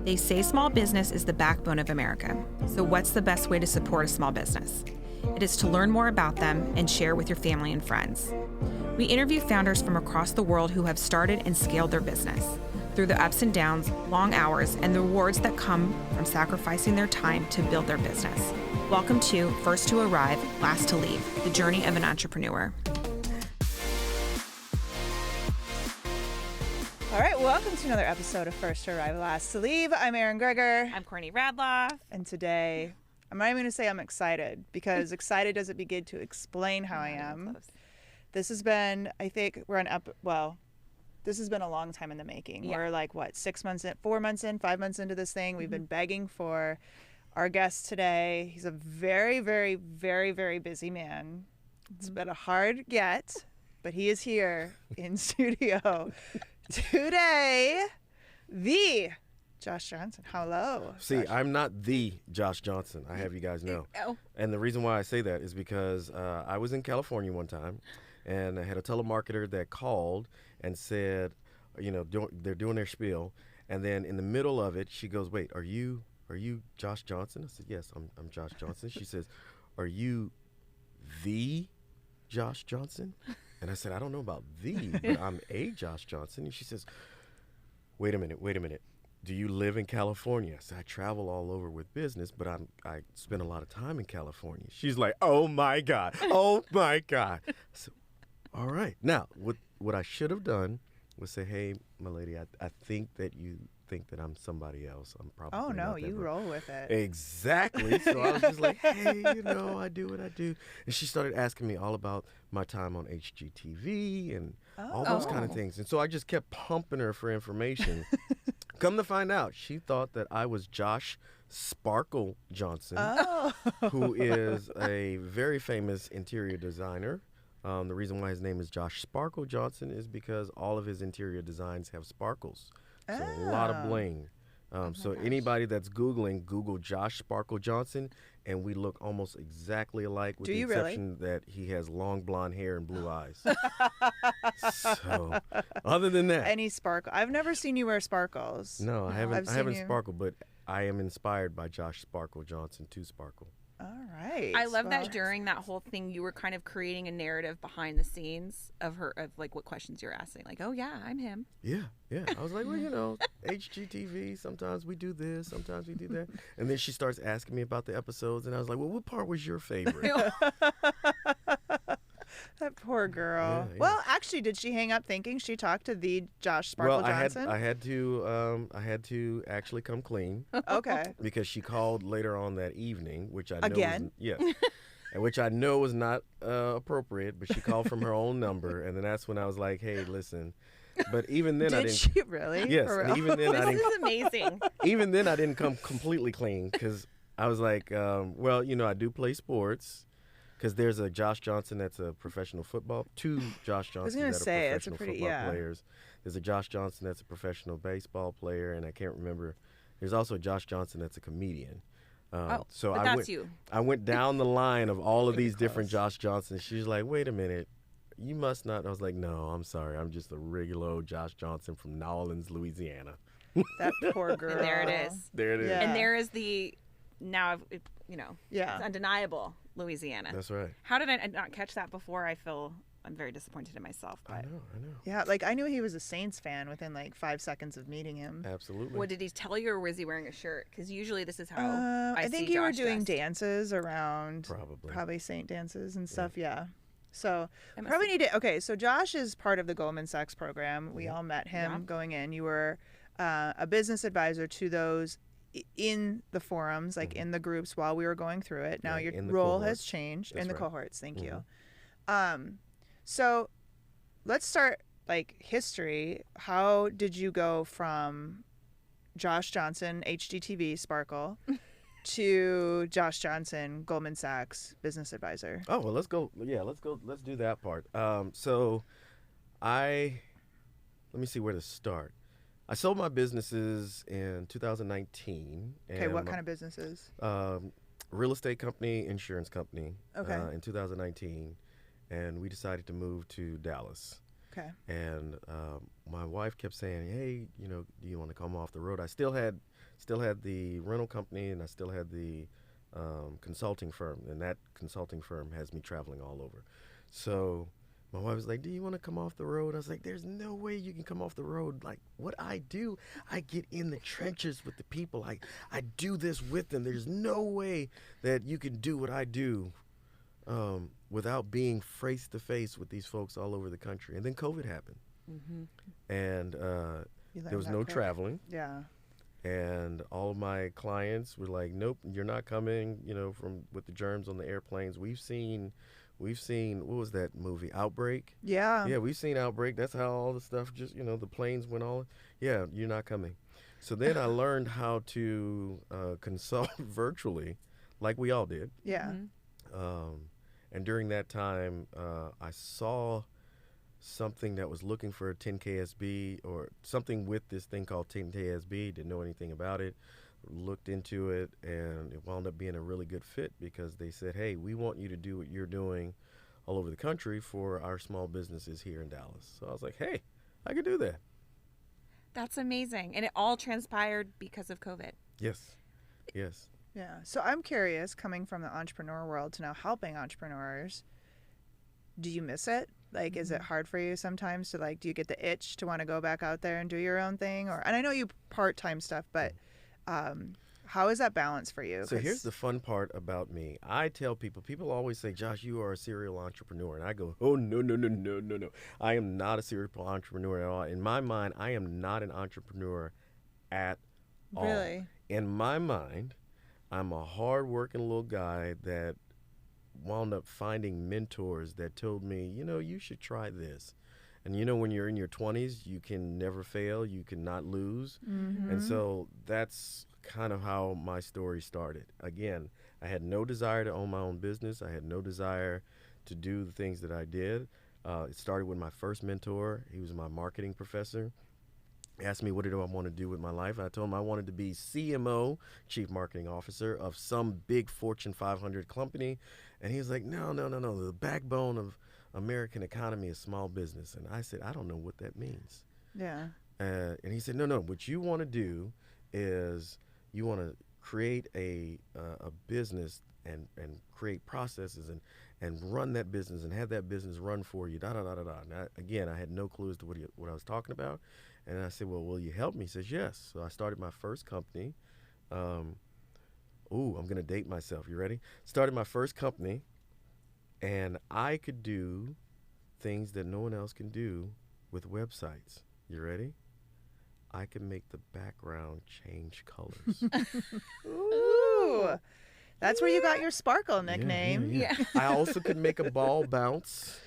They say small business is the backbone of America. So what's the best way to support a small business? It is to learn more about them and share with your family and friends. We interview founders from across the world who have started and scaled their business through the ups and downs, long hours, and the rewards that come from sacrificing their time to build their business. Welcome to First to Arrive, Last to Leave, the journey of an entrepreneur. All right, welcome to another episode of First to Arrive, Last to Leave. I'm Erin Greger. I'm Courtney Radloff. And today, I'm not even going to say I'm excited because excited doesn't begin to explain how I am. This has been, I think, this has been a long time in the making. Yeah. We're like, 6 months in, 4 months in, 5 months into this thing. We've been begging for our guest today. He's a very, very, very, very busy man. It's been a hard get, but he is here in studio today. The Josh Johnson. Hello. See, Josh. I'm not the Josh Johnson. I have you guys know. And the reason why I say that is because I was in California one time, and I had a telemarketer that called and said, they're doing their spiel, and then in the middle of it, she goes, "Wait, are you Josh Johnson?" I said, "Yes, I'm Josh Johnson." She says, "Are you the Josh Johnson?" And I said, "I don't know about the, but I'm a Josh Johnson." And she says, wait a minute. Do you live in California?" I said, "I travel all over with business, but I spend a lot of time in California." She's like, "Oh my God. I said, "All right." Now, what I should have done was say, "Hey, my lady, I think that you think that I'm somebody else. I'm probably Oh, no, not that you person." roll with it. Exactly. So I was just like, "Hey, I do what I do." And she started asking me all about my time on HGTV and all those kind of things. And so I just kept pumping her for information. Come to find out, she thought that I was Josh Sparkle Johnson, who is a very famous interior designer. The reason why his name is Josh Sparkle Johnson is because all of his interior designs have sparkles. So a lot of bling. So anybody that's Googling, Google Josh Sparkle Johnson, and we look almost exactly alike with the exception that he has long blonde hair and blue eyes. So other than that. Any sparkle? I've never seen you wear sparkles. No, I haven't sparkled, but I am inspired by Josh Sparkle Johnson to sparkle. All right. I love that during that whole thing, you were kind of creating a narrative behind the scenes of like what questions you're asking. Like, "Oh yeah, I'm him." Yeah. I was like, HGTV, sometimes we do this, sometimes we do that. And then she starts asking me about the episodes, and I was like, "Well, what part was your favorite?" That poor girl. Yeah. Well, actually, did she hang up thinking she talked to the Josh Sparkle Johnson? I had to actually come clean. Okay. Because she called later on that evening, which I know Again? Yes. And which I know was not appropriate, but she called from her own number, and then that's when I was like, "Hey, listen." But even then, I didn't. Did she really? Yes, and even then I didn't. This is amazing. Even then, I didn't come completely clean because I was like, I do play sports. Because there's a Josh Johnson that's a professional football, two Josh Johnsons that are professional football players. There's a Josh Johnson that's a professional baseball player, and I can't remember. There's also a Josh Johnson that's a comedian. So that's you. I went down the line of all of these different Josh Johnsons. She's like, "Wait a minute, you must not." I was like, "No, I'm sorry. I'm just a regular old Josh Johnson from New Orleans, Louisiana." That poor girl. And there it is. There it is. Yeah. And there is it's undeniable. Louisiana. That's right. How did I not catch that before? I'm very disappointed in myself. But. I know. Yeah, I knew he was a Saints fan within 5 seconds of meeting him. Absolutely. What did he tell you, or was he wearing a shirt? Because usually this is how I think see you were Josh doing dressed. dances around, probably Saint dances and stuff. Yeah. So probably need to. Okay, so Josh is part of the Goldman Sachs program. We all met him going in. You were a business advisor to those in the forums, in the groups while we were going through it. Now your role has changed in the cohorts. Thank you. So let's start history. How did you go from Josh Johnson, HGTV, Sparkle, to Josh Johnson, Goldman Sachs, business advisor? Oh, well, let's go. Yeah, let's go. Let's do that part. So let me see where to start. I sold my businesses in 2019. Okay, what kind of businesses? Real estate company, insurance company. Okay. In 2019, and we decided to move to Dallas. Okay. And my wife kept saying, "Hey, do you want to come off the road?" I still had the rental company, and I still had the consulting firm, and that consulting firm has me traveling all over. So my wife was like, "Do you want to come off the road?" I was like, "There's no way you can come off the road. Like what I do, I get in the trenches with the people. I do this with them. There's no way that you can do what I do without being face to face with these folks all over the country." And then COVID happened, and there was no traveling. Yeah. And all of my clients were like, "Nope, you're not coming." From with the germs on the airplanes, we've seen. What was that movie? Outbreak. Yeah. Yeah, we've seen Outbreak. That's how all the stuff just the planes went all. Yeah, you're not coming. So then I learned how to consult virtually, like we all did. Yeah. And during that time, I saw something that was looking for a 10KSB or something with this thing called 10KSB. Didn't know anything about it. Looked into it, and it wound up being a really good fit because they said, "Hey, we want you to do what you're doing all over the country for our small businesses here in Dallas." So I was like, "Hey, I could do that." That's amazing. And it all transpired because of COVID. Yes. Yes. Yeah. So I'm curious, coming from the entrepreneur world to now helping entrepreneurs, do you miss it? Like, is it hard for you sometimes to do you get the itch to want to go back out there and do your own thing? And I know you part-time stuff, but how is that balance for you? So here's the fun part about me. I tell people always say, "Josh, you are a serial entrepreneur." And I go, "Oh, no, no, no, no, no, no. I am not a serial entrepreneur at all. In my mind, I am not an entrepreneur at all." Really? In my mind, I'm a hard-working little guy that wound up finding mentors that told me, "You should try this." And when you're in your 20s, you can never fail, you cannot lose. And so that's kind of how my story started. Again, I had no desire to own my own business. I had no desire to do the things that I did. It started with my first mentor. He was my marketing professor. He asked me what did I want to do with my life. And I told him I wanted to be CMO, Chief Marketing Officer, of some big Fortune 500 company. And he was like, no. The backbone of American economy is small business. And I said, I don't know what that means. Yeah. And he said, no. What you want to do is you want to create a business and create processes and run that business and have that business run for you. Again, I had no clue as to what I was talking about. And I said, well, will you help me? He says, yes. So I started my first company. I'm going to date myself. You ready? Started my first company. And I could do things that no one else can do with websites. You ready? I can make the background change colors. Ooh. That's where you got your Sparkle nickname. Yeah. I also could make a ball bounce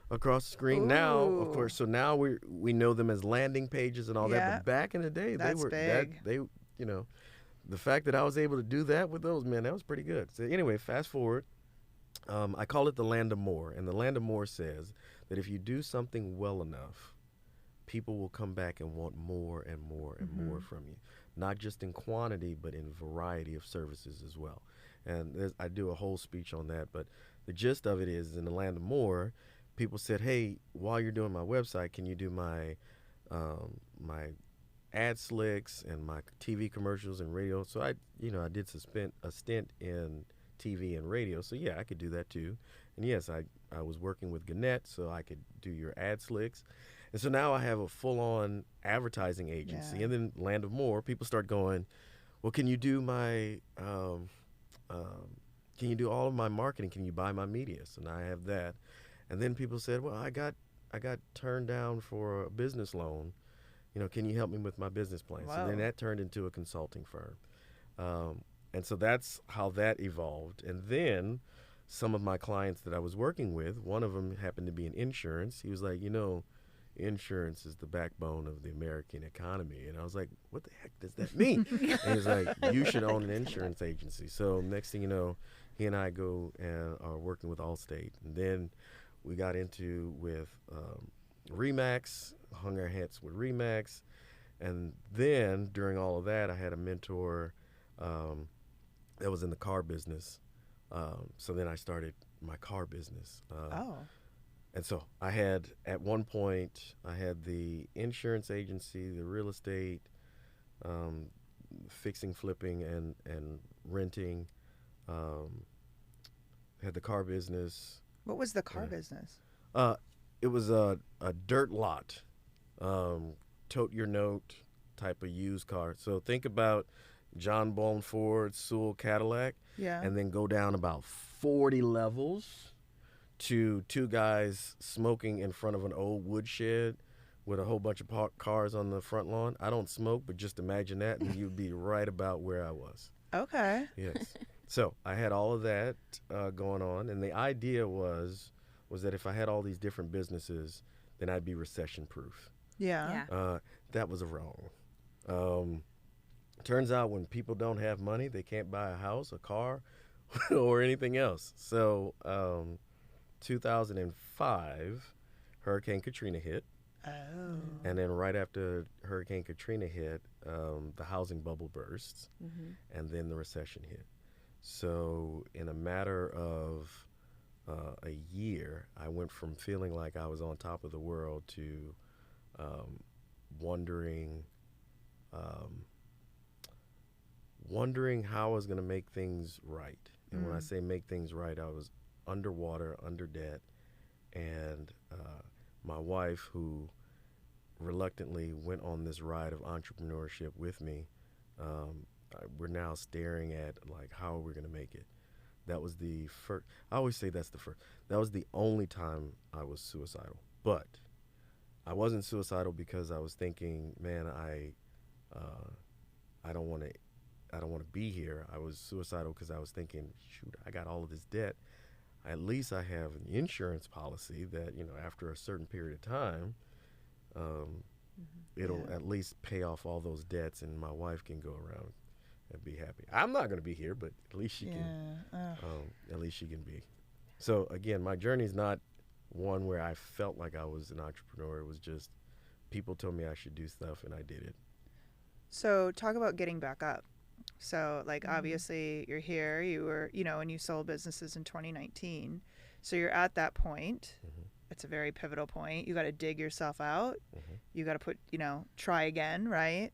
across the screen. Ooh. Now, of course, so now we know them as landing pages and all that. But back in the day, they were big. The fact that I was able to do that with those, man, that was pretty good. So anyway, fast forward. I call it the land of more. And the land of more says that if you do something well enough, people will come back and want more and more and more from you. Not just in quantity, but in variety of services as well. And I do a whole speech on that. But the gist of it is, in the land of more, people said, hey, while you're doing my website, can you do my ad slicks and my TV commercials and radio? So I did a stint in TV and radio. So yeah, I could do that too. And yes, I was working with Gannett, so I could do your ad slicks. And so now I have a full-on advertising agency. Yeah. And then Land of More, people start going, well, can you do my, can you do all of my marketing? Can you buy my media? So now I have that. And then people said, well, I got turned down for a business loan. Can you help me with my business plan? Wow. So then that turned into a consulting firm. And so that's how that evolved. And then some of my clients that I was working with, one of them happened to be in insurance. He was like, insurance is the backbone of the American economy. And I was like, what the heck does that mean? And he's like, you should own an insurance agency. So next thing you know, he and I go and are working with Allstate. And then we got into with Remax, hung our hats with Remax. And then during all of that, I had a mentor that was in the car business. So then I started my car business. And so I had, at one point, I had the insurance agency, the real estate, um, fixing, flipping, and renting. Um, had the car business. What was the car business? Uh, it was a dirt lot, tote your note type of used car. So think about John Bone Ford, Sewell Cadillac, Yeah. and then go down about 40 levels to two guys smoking in front of an old woodshed with a whole bunch of cars on the front lawn. I don't smoke, but just imagine that, and you'd be right about where I was. Okay. Yes. So I had all of that going on, and the idea was that if I had all these different businesses, then I'd be recession proof. Yeah. That was wrong. Turns out when people don't have money, they can't buy a house, a car, or anything else. So 2005, Hurricane Katrina hit. Oh. And then right after Hurricane Katrina hit, the housing bubble burst, and then the recession hit. So in a matter of a year, I went from feeling like I was on top of the world to wondering how I was going to make things right. And when I say make things right, I was underwater, under debt, and my wife, who reluctantly went on this ride of entrepreneurship with me, we're now staring at, like, how are we going to make it? That was the first. I always say that's the first. That was the only time I was suicidal. But I wasn't suicidal because I was thinking, man, I don't want to be here. I was suicidal because I was thinking, shoot, I got all of this debt. At least I have an insurance policy that, after a certain period of time, it'll at least pay off all those debts, and my wife can go around and be happy. I'm not going to be here, but at least she can. At least she can be. So again, my journey is not one where I felt like I was an entrepreneur. It was just people told me I should do stuff, and I did it. So talk about getting back up. So, like, obviously you're here, you were, and you sold businesses in 2019. So you're at that point. It's a very pivotal point. You got to dig yourself out. You got to put, try again, right?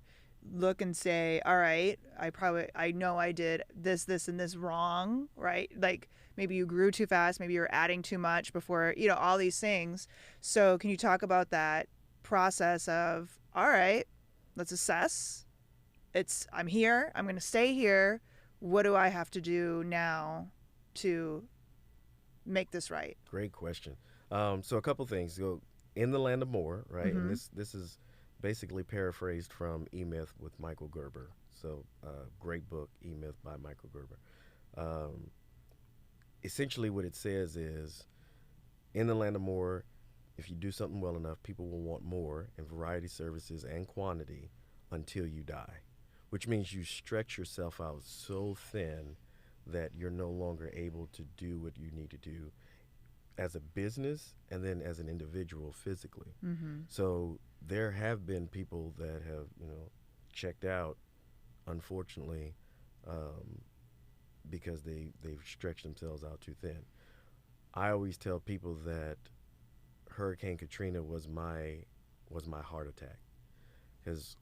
Look and say, all right, I know I did this, and this wrong, right? Like, maybe you grew too fast, maybe you were adding too much before, all these things. So can you talk about that process of, all right, let's assess. I'm here, I'm going to stay here. What do I have to do now to make this right? Great question. So a couple things. So in the land of more, right? And this is basically paraphrased from E-Myth with Michael Gerber. So great book, E-Myth by Michael Gerber. Essentially what it says is, in the land of more, if you do something well enough, people will want more in variety, services, and quantity until you die, which means you stretch yourself out so thin that you're no longer able to do what you need to do as a business and then as an individual physically. So there have been people that have, checked out, unfortunately, because they've stretched themselves out too thin. I always tell people that Hurricane Katrina was my heart attack. Because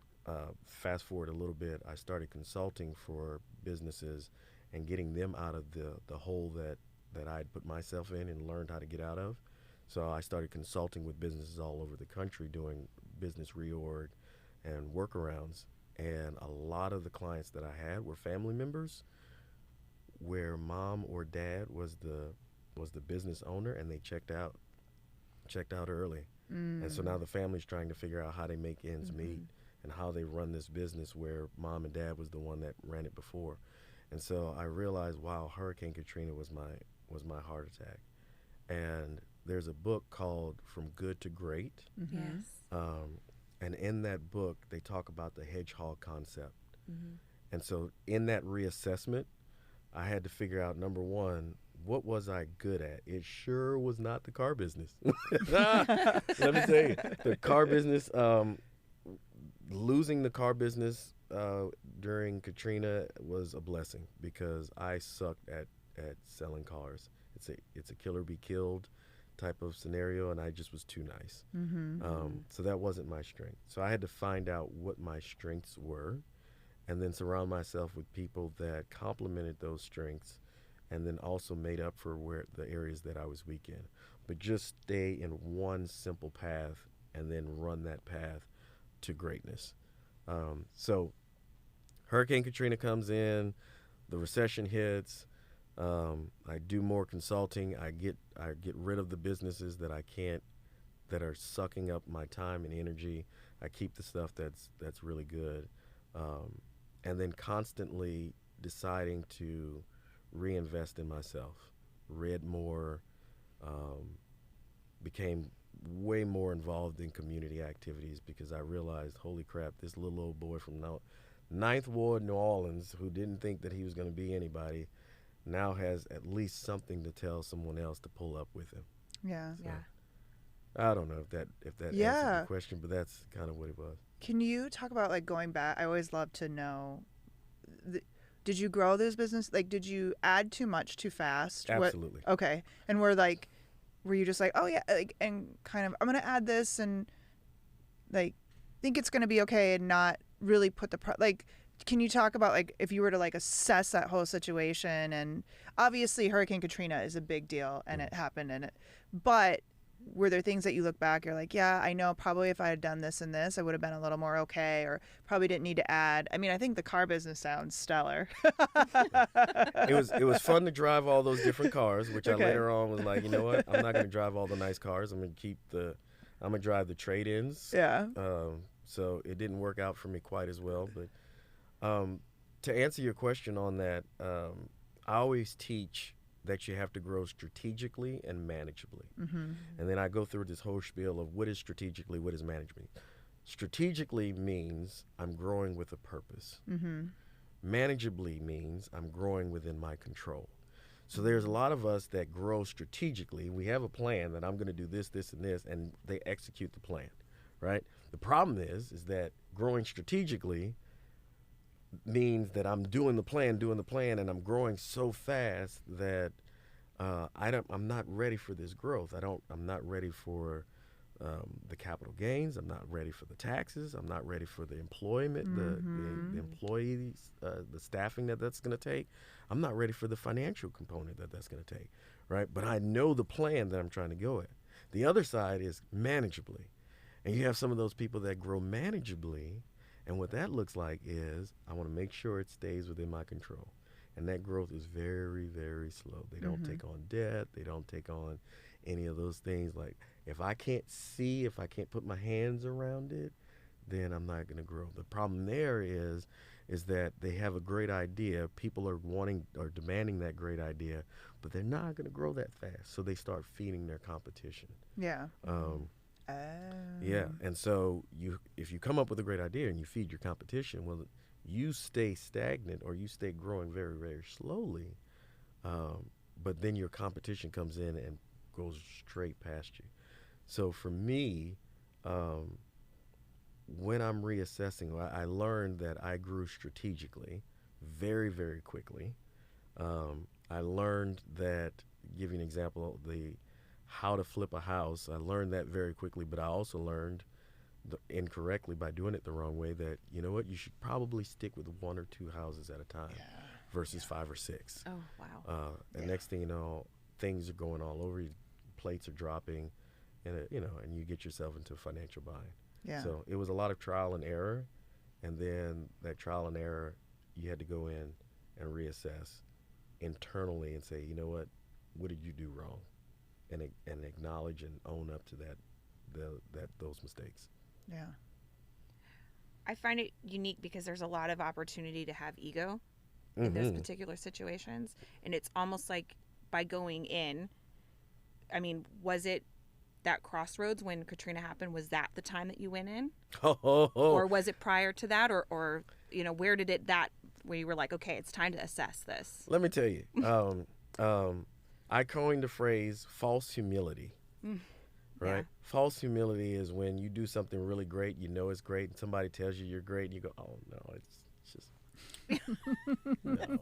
fast forward a little bit, I started consulting for businesses and getting them out of the hole that I'd put myself in and learned how to get out of. So I started consulting with businesses all over the country doing business reorg and workarounds. And a lot of the clients that I had were family members where mom or dad was the business owner, and they checked out early. And so now the family's trying to figure out how they make ends meet and how they run this business where mom and dad was the one that ran it before. And so I realized, wow, Hurricane Katrina was my heart attack. And there's a book called From Good to Great. Yes. And in that book, they talk about the hedgehog concept. And so in that reassessment, I had to figure out, number one, what was I good at? It sure was not the car business. Let me tell you, the car business, losing the car business during Katrina was a blessing because I sucked at selling cars. It's a kill or be killed type of scenario, and I just was too nice. Mm-hmm. So that wasn't my strength. So I had to find out what my strengths were, and then surround myself with people that complemented those strengths, and then also made up for where the areas that I was weak in. But just stay in one simple path, and then run that path to greatness. So Hurricane Katrina comes in, the recession hits. I do more consulting. I get rid of the businesses that I can't, that are sucking up my time and energy. I keep the stuff that's really good, and then constantly deciding to reinvest in myself. Read more, became way more involved in community activities because I realized, holy crap, this little old boy from Ninth Ward, New Orleans, who didn't think that he was going to be anybody, now has at least something to tell someone else to pull up with him. Yeah. So, I don't know if that answers the question, but that's kind of what it was. Can you talk about like going back? I always love to know. Did you grow this business? Like, did you add too much too fast? Absolutely. Okay. And were you just like, oh yeah, like, and kind of, I'm gonna add this and like think it's gonna be okay, and not really put the like. Can you talk about like if you were to like assess that whole situation? And obviously Hurricane Katrina is a big deal, and it happened, but were there things that you look back, you're like, yeah, I know probably if I had done this and this, I would have been a little more okay, or probably didn't need to add. I mean, I think the car business sounds stellar. It was fun to drive all those different cars, which I later on was like, you know what? I'm not going to drive all the nice cars. I'm going to drive the trade-ins. Yeah. So it didn't work out for me quite as well. But to answer your question on that, I always teach that you have to grow strategically and manageably. Mm-hmm. And then I go through this whole spiel of what is strategically, what is management. Strategically means I'm growing with a purpose. Mm-hmm. Manageably means I'm growing within my control. So there's a lot of us that grow strategically. We have a plan that I'm going to do this, this, and this, and they execute the plan, right? The problem is that growing strategically means that I'm doing the plan, and I'm growing so fast that I'm not ready for this growth. I'm not ready for the capital gains. I'm not ready for the taxes. I'm not ready for the employment, the employees, the staffing that's going to take. I'm not ready for the financial component that's going to take, right? But I know the plan that I'm trying to go at. The other side is manageably. And you have some of those people that grow manageably, and what that looks like is I want to make sure it stays within my control. And that growth is very, very slow. They don't take on debt. They don't take on any of those things. Like if I can't put my hands around it, then I'm not going to grow. The problem there is that they have a great idea. People are wanting or demanding that great idea, but they're not going to grow that fast. So they start feeding their competition. Yeah. Yeah, and so if you come up with a great idea and you feed your competition, well, you stay stagnant or you stay growing very, very slowly, but then your competition comes in and goes straight past you. So for me, when I'm reassessing, I learned that I grew strategically very, very quickly. I learned that, give you an example, how to flip a house. I learned that very quickly, but I also learned incorrectly by doing it the wrong way that, you know what, you should probably stick with 1 or 2 houses at a time versus 5 or 6. Oh, wow. And next thing you know, things are going all over you, plates are dropping, and and you get yourself into a financial bind. Yeah. So it was a lot of trial and error, and then that trial and error, you had to go in and reassess internally and say, you know what did you do wrong? And acknowledge and own up to those mistakes. Yeah. I find it unique because there's a lot of opportunity to have ego in those particular situations. And it's almost like by going in, I mean, was it that crossroads when Katrina happened? Was that the time that you went in? Or was it prior to that? Or where did where you were like, okay, it's time to assess this? Let me tell you. I coined the phrase false humility, right? Yeah. False humility is when you do something really great, you know it's great, and somebody tells you you're great, and you go, oh, no, it's just, no.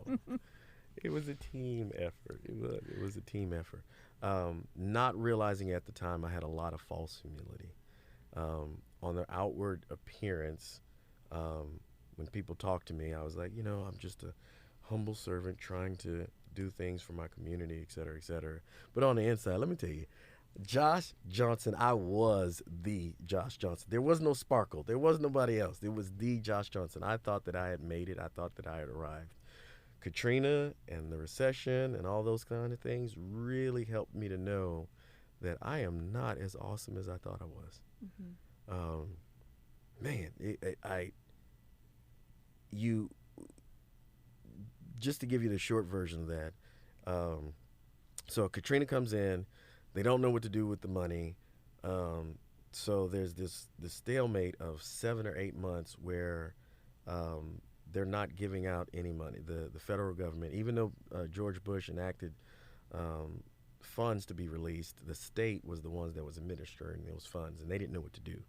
It was a team effort. It was a team effort. not realizing at the time I had a lot of false humility. On the outward appearance, when people talk to me, I was like, I'm just a humble servant trying to do things for my community, et cetera, et cetera. But on the inside, let me tell you, Josh Johnson, I was the Josh Johnson. There was no sparkle. There was nobody else. It was the Josh Johnson. I thought that I had made it. I thought that I had arrived. Katrina and the recession and all those kind of things really helped me to know that I am not as awesome as I thought I was. Mm-hmm. Just to give you the short version of that, so Katrina comes in, they don't know what to do with the money, so there's this stalemate of 7 or 8 months where they're not giving out any money. The federal government, even though George Bush enacted funds to be released, the state was the ones that was administering those funds, and they didn't know what to do.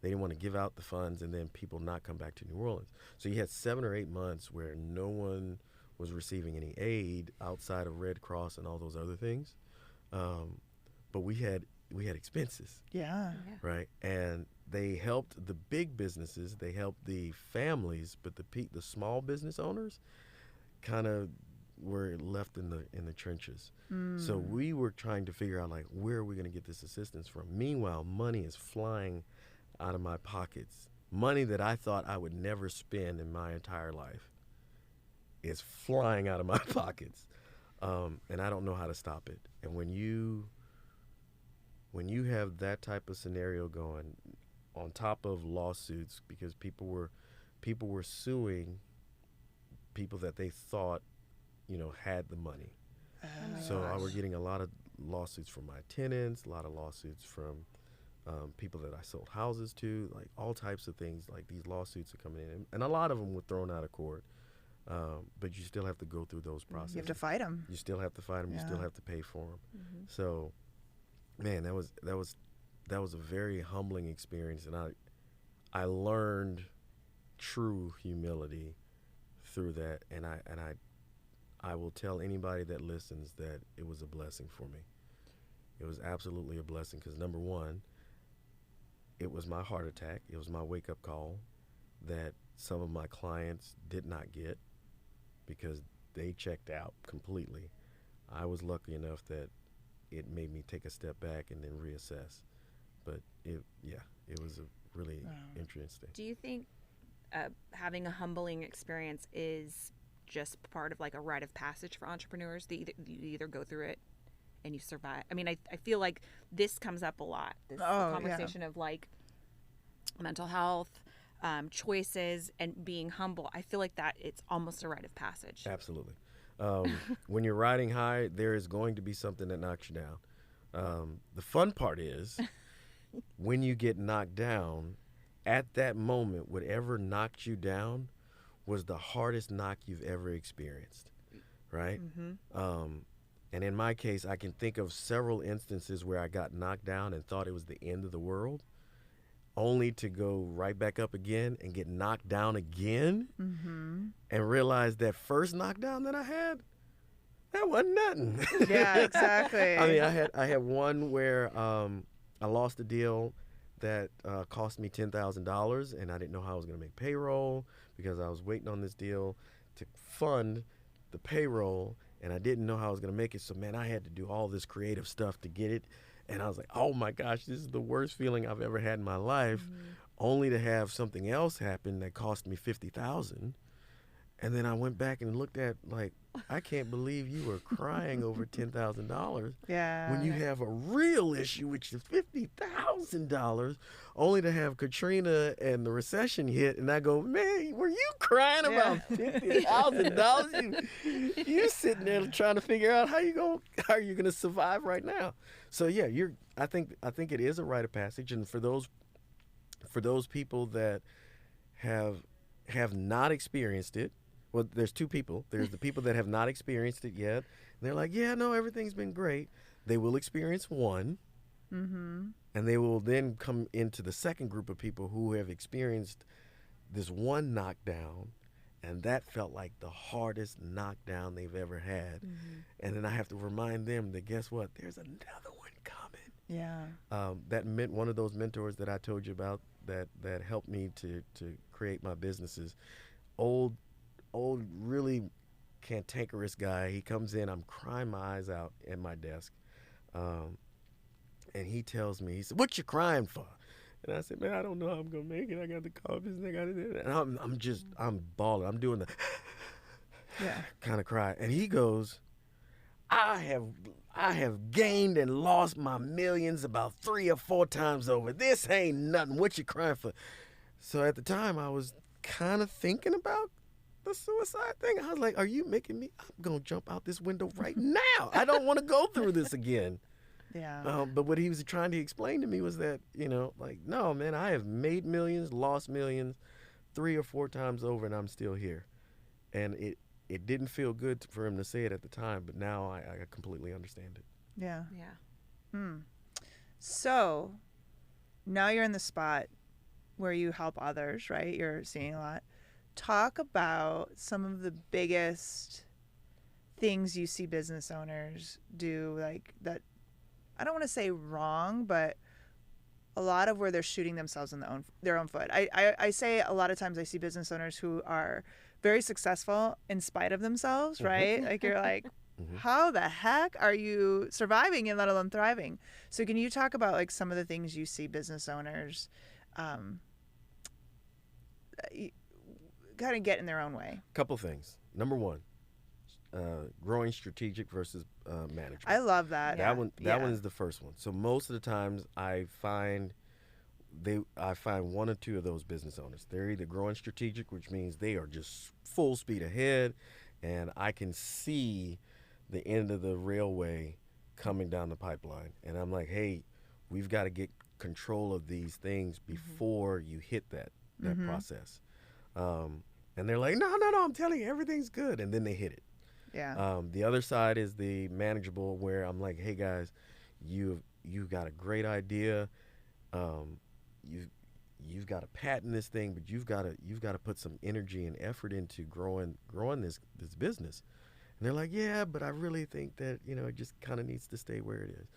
They didn't want to give out the funds and then people not come back to New Orleans. So you had 7 or 8 months where no one was receiving any aid outside of Red Cross and all those other things. But we had expenses. Yeah. Right. And they helped the big businesses. They helped the families, but the small business owners kind of were left in the trenches. So we were trying to figure out, like, where are we going to get this assistance from? Meanwhile, money is flying out of my pockets. Money that I thought I would never spend in my entire life is flying out of my pockets. And I don't know how to stop it. And when you have that type of scenario going, on top of lawsuits, because people were suing people that they thought, had the money. So I were getting a lot of lawsuits from my tenants, a lot of lawsuits from people that I sold houses to, like all types of things. Like, these lawsuits are coming in, and a lot of them were thrown out of court. But you still have to go through those processes. You have to fight them. You still have to fight them. Yeah. You still have to pay for them. Mm-hmm. So, man, that was a very humbling experience, and I learned true humility through that. And I will tell anybody that listens that it was a blessing for me. It was absolutely a blessing because, number one, it was my heart attack. It was my wake-up call that some of my clients did not get because they checked out completely. I was lucky enough that it made me take a step back and then reassess. But it was a really interesting. Do you think having a humbling experience is just part of, like, a rite of passage for entrepreneurs? You either go through it and you survive. I mean, I feel like this comes up a lot. This conversation of, like, mental health, choices, and being humble. I feel like that it's almost a rite of passage. Absolutely. When you're riding high, there is going to be something that knocks you down. The fun part is when you get knocked down, at that moment, whatever knocked you down was the hardest knock you've ever experienced, right? Mm-hmm. And in my case, I can think of several instances where I got knocked down and thought it was the end of the world, only to go right back up again and get knocked down again, mm-hmm. and realize that first knockdown that I had, that wasn't nothing. Yeah, exactly. I mean, I had one where I lost a deal that cost me $10,000, and I didn't know how I was going to make payroll because I was waiting on this deal to fund the payroll, and I didn't know how I was going to make it. So, man, I had to do all this creative stuff to get it. And I was like, oh, my gosh, this is the worst feeling I've ever had in my life, mm-hmm. only to have something else happen that cost me $50,000. And then I went back and looked at, like, I can't believe you were crying over $10,000 when you have a real issue, which is $50,000, only to have Katrina and the recession hit. And I go, man, were you crying about $50,000? You sitting there trying to figure out how you gonna survive right now. So yeah, I think it is a rite of passage, and for those people that have not experienced it. Well, there's two people. There's the people that have not experienced it yet. And they're like, yeah, no, everything's been great. They will experience one, mm-hmm. and they will then come into the second group of people who have experienced this one knockdown And that felt like the hardest knockdown they've ever had. And then I have to remind them that, guess what? There's another one coming. Yeah. That meant one of those mentors that I told you about that helped me to create my businesses. Old, really cantankerous guy. He comes in, I'm crying my eyes out at my desk. And he tells me, he said, "What you crying for?" And I said, "Man, I don't know how I'm going to make it. I got the car business. And I'm bawling. I'm doing the kind of cry. And he goes, I have gained and lost my millions about 3 or 4 times over. This ain't nothing. What you crying for?" So at the time, I was kind of thinking about the suicide thing. I was like, "Are you making me? I'm going to jump out this window right now. I don't want to go through this again." Yeah. But what he was trying to explain to me was that, like, no, man, I have made millions, lost millions 3 or 4 times over, and I'm still here. And it didn't feel good for him to say it at the time, but now I completely understand it. Yeah. Yeah. So now you're in the spot where you help others, right? You're seeing a lot. Talk about some of the biggest things you see business owners do, like that. I don't want to say wrong, but a lot of where they're shooting themselves in their own foot. I say a lot of times I see business owners who are very successful in spite of themselves, right? Like you're like, how the heck are you surviving and let alone thriving? So can you talk about like some of the things you see business owners kind of get in their own way? Couple things. Number one, growing strategic versus management. I love that. That one is the first one. So most of the times I find one or two of those business owners. They're either growing strategic, which means they are just full speed ahead, and I can see the end of the railway coming down the pipeline. And I'm like, hey, we've got to get control of these things before you hit that process. And they're like, no, I'm telling you, everything's good. And then they hit it. Yeah. The other side is the manageable, where I'm like, hey guys, you've got a great idea. You've got to patent this thing, but you've got to put some energy and effort into growing this business. And they're like, yeah, but I really think that it just kind of needs to stay where it is.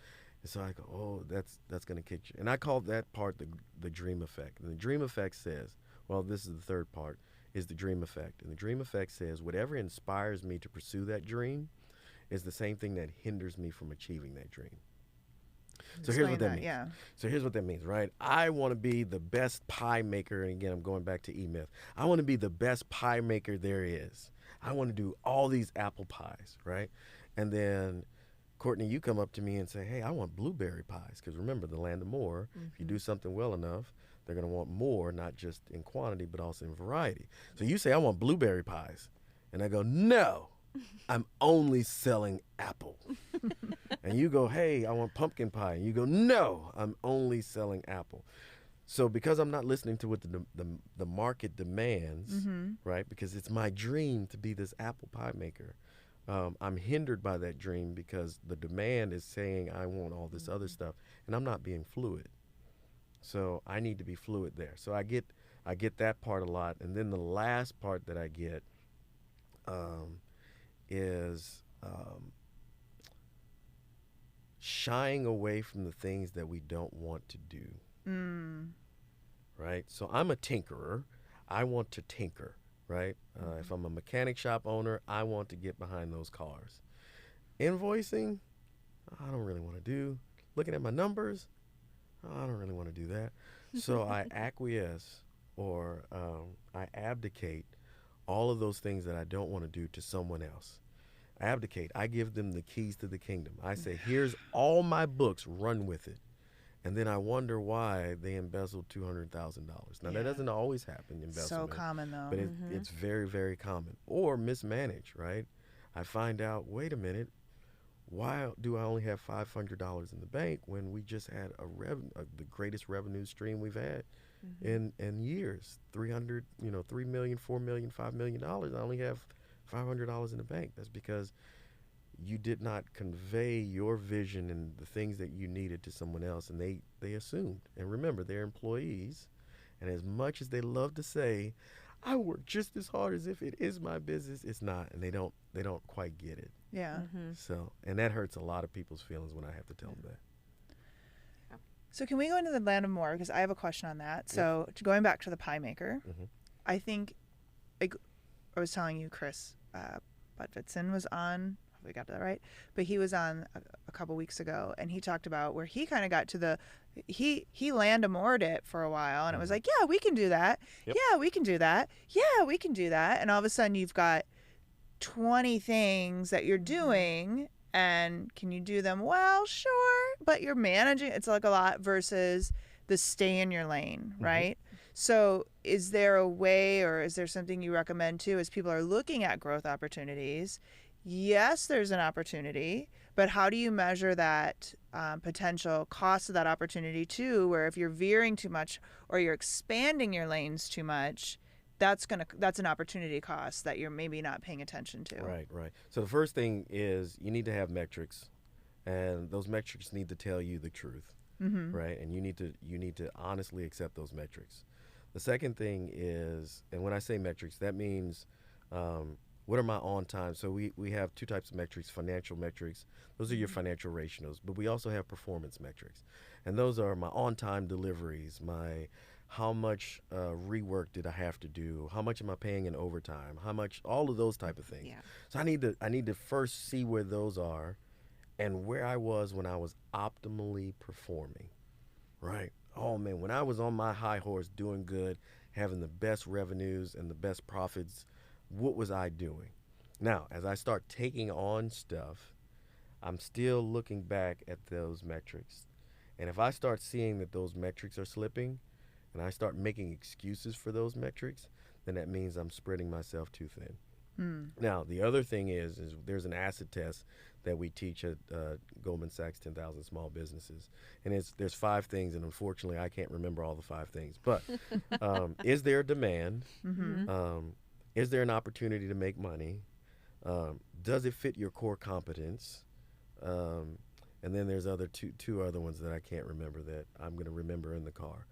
And so I go, oh, that's going to kick you. And I call that part the dream effect. And the dream effect says, well, this is the third part, is the dream effect. And the dream effect says whatever inspires me to pursue that dream is the same thing that hinders me from achieving that dream. So here's what that means. Yeah. So here's what that means, right? I want to be the best pie maker. And again, I'm going back to E-Myth. I want to be the best pie maker there is. I want to do all these apple pies, right? And then, Courtney, you come up to me and say, hey, I want blueberry pies. Because remember, the land of more, if you do something well enough, they're going to want more, not just in quantity, but also in variety. So you say, I want blueberry pies. And I go, no, I'm only selling apple. And you go, hey, I want pumpkin pie. And you go, no, I'm only selling apple. So because I'm not listening to what the market demands, right, because it's my dream to be this apple pie maker, I'm hindered by that dream because the demand is saying I want all this other stuff, and I'm not being fluid. So I need to be fluid there. So I get that part a lot. And then the last part that I get is shying away from the things that we don't want to do. Right? So I'm a tinkerer. I want to tinker, right? If I'm a mechanic shop owner, I want to get behind those cars. Invoicing, I don't really want to do. Looking at my numbers, I don't really want to do that. So I acquiesce or I abdicate all of those things that I don't want to do to someone else. I abdicate. I give them the keys to the kingdom. I say, here's all my books, run with it. And then I wonder why they embezzled $200,000. Now, that doesn't always happen, embezzlement. So common, though. But it's very, very common. Or mismanaged, right? I find out, wait a minute, why do I only have $500 in the bank when we just had the greatest revenue stream we've had in years? $3 million, $4 million, $5 million. I only have $500 in the bank. That's because you did not convey your vision and the things that you needed to someone else, and they assumed. And remember, they're employees, and as much as they love to say, I work just as hard as if it is my business. It's not, and they don't quite get it. Yeah. So, and that hurts a lot of people's feelings when I have to tell them that. So can we go into the land of more? Because I have a question on that. So going back to the pie maker, I think, like I was telling you, Chris Budvitson was on, hopefully I got that right, but he was on a couple weeks ago, and he talked about where he kind of got to the, he land amored it for a while, and it was like, yeah, we can do that. Yep. Yeah, we can do that. Yeah, we can do that. And all of a sudden you've got 20 things that you're doing, and can you do them? Well, sure, but you're managing. It's like a lot versus the stay in your lane, right? So is there a way, or is there something you recommend too, as people are looking at growth opportunities? Yes, there's an opportunity, but how do you measure that potential cost of that opportunity too, where if you're veering too much or you're expanding your lanes too much, that's an opportunity cost that you're maybe not paying attention to. Right. So the first thing is you need to have metrics, and those metrics need to tell you the truth, right? And you need to honestly accept those metrics. The second thing is, and when I say metrics, that means what are my on time? So we have two types of metrics: financial metrics. Those are your financial ratios, but we also have performance metrics, and those are my on time deliveries, my how much rework did I have to do? How much am I paying in overtime? How much? All of those type of things. Yeah. So I need to first see where those are, and where I was when I was optimally performing. Right. Oh man, when I was on my high horse, doing good, having the best revenues and the best profits, what was I doing? Now, as I start taking on stuff, I'm still looking back at those metrics, and if I start seeing that those metrics are slipping, and I start making excuses for those metrics, then that means I'm spreading myself too thin. Now, the other thing is there's an acid test that we teach at Goldman Sachs 10,000 Small Businesses. And there's 5 things, and unfortunately I can't remember all the 5 things. But is there a demand? Is there an opportunity to make money? Does it fit your core competence? And then there's two other ones that I can't remember that I'm going to remember in the car.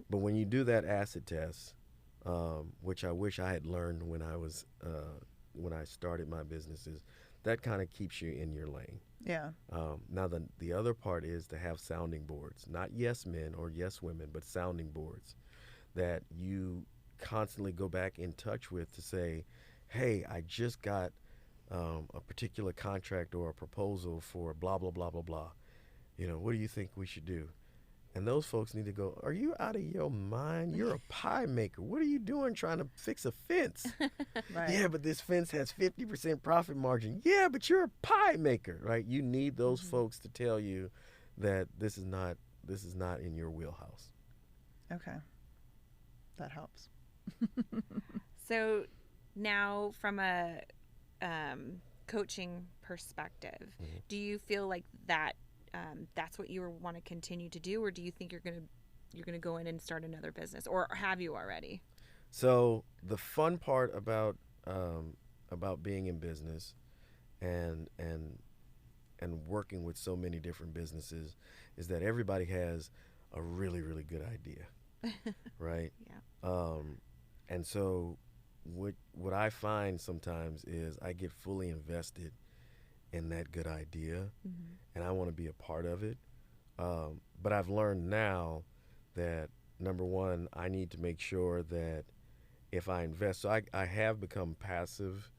But when you do that acid test, which I wish I had learned when I started my businesses, that kind of keeps you in your lane. Yeah. Now the other part is to have sounding boards, not yes men or yes women, but sounding boards that you constantly go back in touch with to say, hey, I just got a particular contract or a proposal for blah, blah, blah, blah, blah. What do you think we should do? And those folks need to go, are you out of your mind? You're a pie maker. What are you doing trying to fix a fence? Right. Yeah, but this fence has 50% profit margin. Yeah, but you're a pie maker, right? You need those folks to tell you that this is not in your wheelhouse. Okay. That helps. So now from a coaching perspective, do you feel like that's what you want to continue to do, or do you think you're gonna go in and start another business, or have you already? So the fun part about being in business and working with so many different businesses is that everybody has a really, really good idea, right? Yeah. And so what I find sometimes is I get fully invested in that good idea, and I want to be a part of it. But I've learned now that, number one, I need to make sure that if I invest, so I have become passive,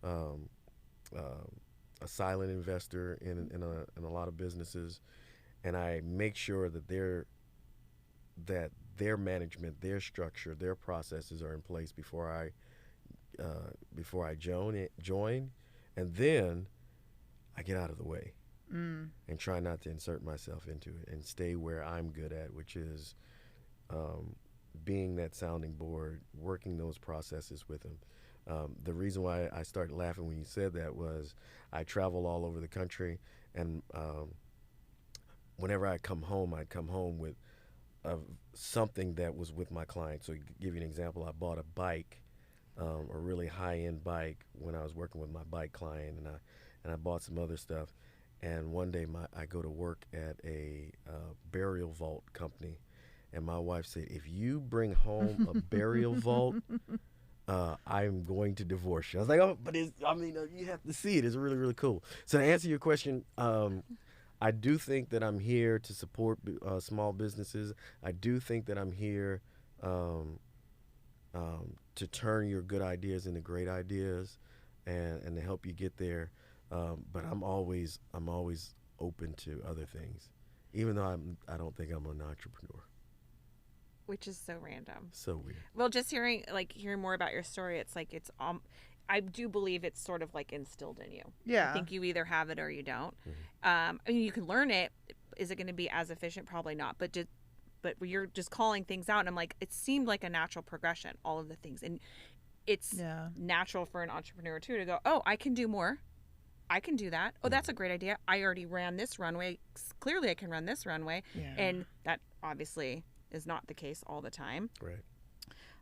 a silent investor in a lot of businesses, and I make sure that their management, their structure, their processes are in place before I join, and then I get out of the way and try not to insert myself into it and stay where I'm good at, which is being that sounding board, working those processes with them. The reason why I started laughing when you said that was I travel all over the country, and whenever I'd come home with something that was with my client. So to give you an example, I bought a bike, a really high-end bike when I was working with my bike client, and I bought some other stuff. And one day I go to work at a burial vault company, and my wife said, if you bring home a burial vault, I'm going to divorce you. I was like, oh, but you have to see it. It's really, really cool. So to answer your question, I do think that I'm here to support small businesses. I do think that I'm here to turn your good ideas into great ideas, and to help you get there. But I'm always open to other things, even though I don't think I'm an entrepreneur. Which is so random. So weird. Well, just hearing more about your story, it's like I do believe it's sort of like instilled in you. Yeah. I think you either have it or you don't. Mm-hmm. I mean, you can learn it. Is it going to be as efficient? Probably not. But you're just calling things out, and I'm like, it seemed like a natural progression, all of the things, and it's natural for an entrepreneur too to go, oh, I can do more. I can do that. Oh, that's a great idea. I already ran this runway. Clearly, I can run this runway, and that obviously is not the case all the time. Right.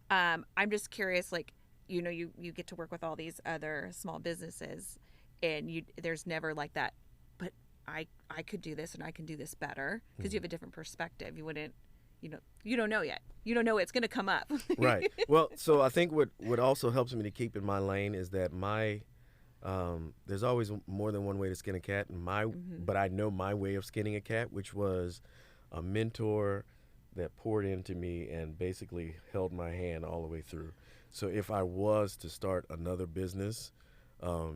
I'm just curious, like, you get to work with all these other small businesses, and there's never like that, but I could do this and I can do this better, because you have a different perspective. You wouldn't, you don't know yet. You don't know it's going to come up. Right. Well, so I think what also helps me to keep in my lane is that there's always more than one way to skin a cat, but I know my way of skinning a cat, which was a mentor that poured into me and basically held my hand all the way through. So if I was to start another business,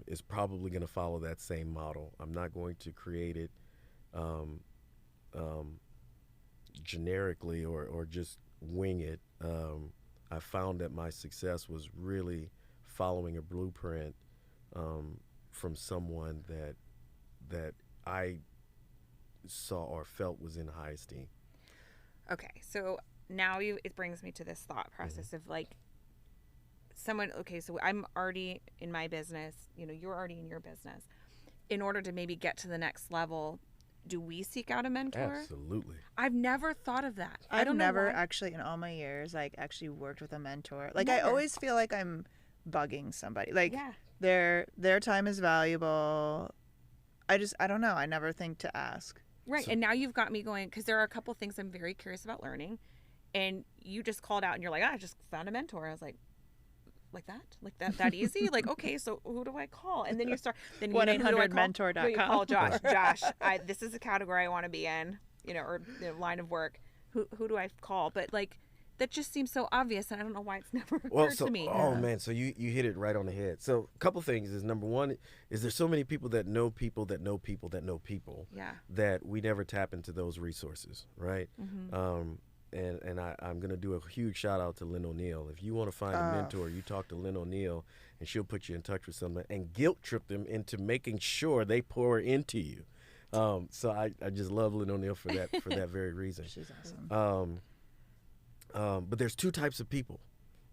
it's probably going to follow that same model. I'm not going to create it generically or just wing it. I found that my success was really following a blueprint from someone that I saw or felt was in high esteem. Okay, so now it brings me to this thought process of like someone. Okay, so I'm already in my business. You're already in your business. In order to maybe get to the next level, do we seek out a mentor? Absolutely. I've never thought of that. I've never actually, in all my years, actually worked with a mentor. Like, never. I always feel like I'm bugging somebody. Like, their time is valuable. I don't know. I never think to ask. Right. And now you've got me going, because there are a couple things I'm very curious about learning. And you just called out and you're like, I just found a mentor. I was like that easy? Like, okay, so who do I call? And then you start, then 1-800-mentor.com. You call Josh. This is a category I want to be in, or line of work. Who do I call? But like, that just seems so obvious, and I don't know why it's never occurred to me. Oh man, so you hit it right on the head. So a couple things is, number one, is there's so many people that know people that know people that know people that we never tap into those resources, right? Mm-hmm. And I'm going to do a huge shout out to Lynn O'Neill. If you want to find a mentor, you talk to Lynn O'Neill, and she'll put you in touch with someone and guilt trip them into making sure they pour into you. So I just love Lynn O'Neill for that very reason. She's awesome. But there's two types of people,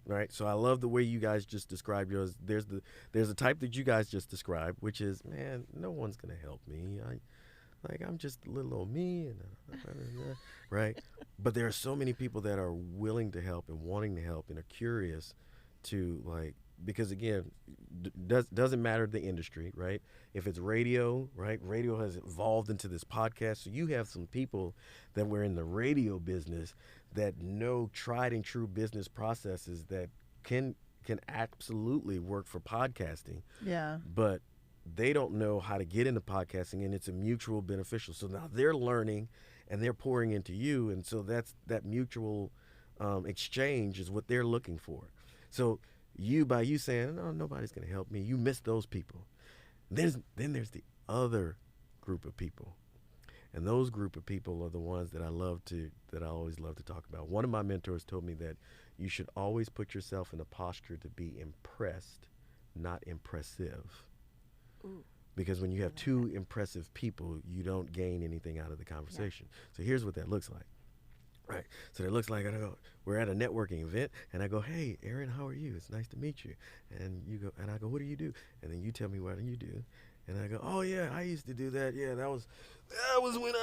right? So I love the way you guys just described yours. There's the type that you guys just described, which is, man, no one's going to help me. I'm just little old me, and right? But there are so many people that are willing to help and wanting to help and are curious to, because again, doesn't matter the industry, right? If it's radio, right? Radio has evolved into this podcast. So you have some people that were in the radio business that know tried and true business processes that can absolutely work for podcasting. Yeah. But they don't know how to get into podcasting, and it's a mutual beneficial. So now they're learning and they're pouring into you. And so that mutual exchange is what they're looking for. So by you saying, no, nobody's going to help me, you miss those people. Then there's the other group of people. And those group of people are the ones that I always love to talk about. One of my mentors told me that you should always put yourself in a posture to be impressed, not impressive. Ooh. Because when you have two impressive people, you don't gain anything out of the conversation. Yeah. So here's what that looks like. Right. So it looks like we're at a networking event, and I go, hey, Aaron, how are you? It's nice to meet you. And you go, and I go, what do you do? And then you tell me what you do. And I go, oh yeah, I used to do that. Yeah, that was when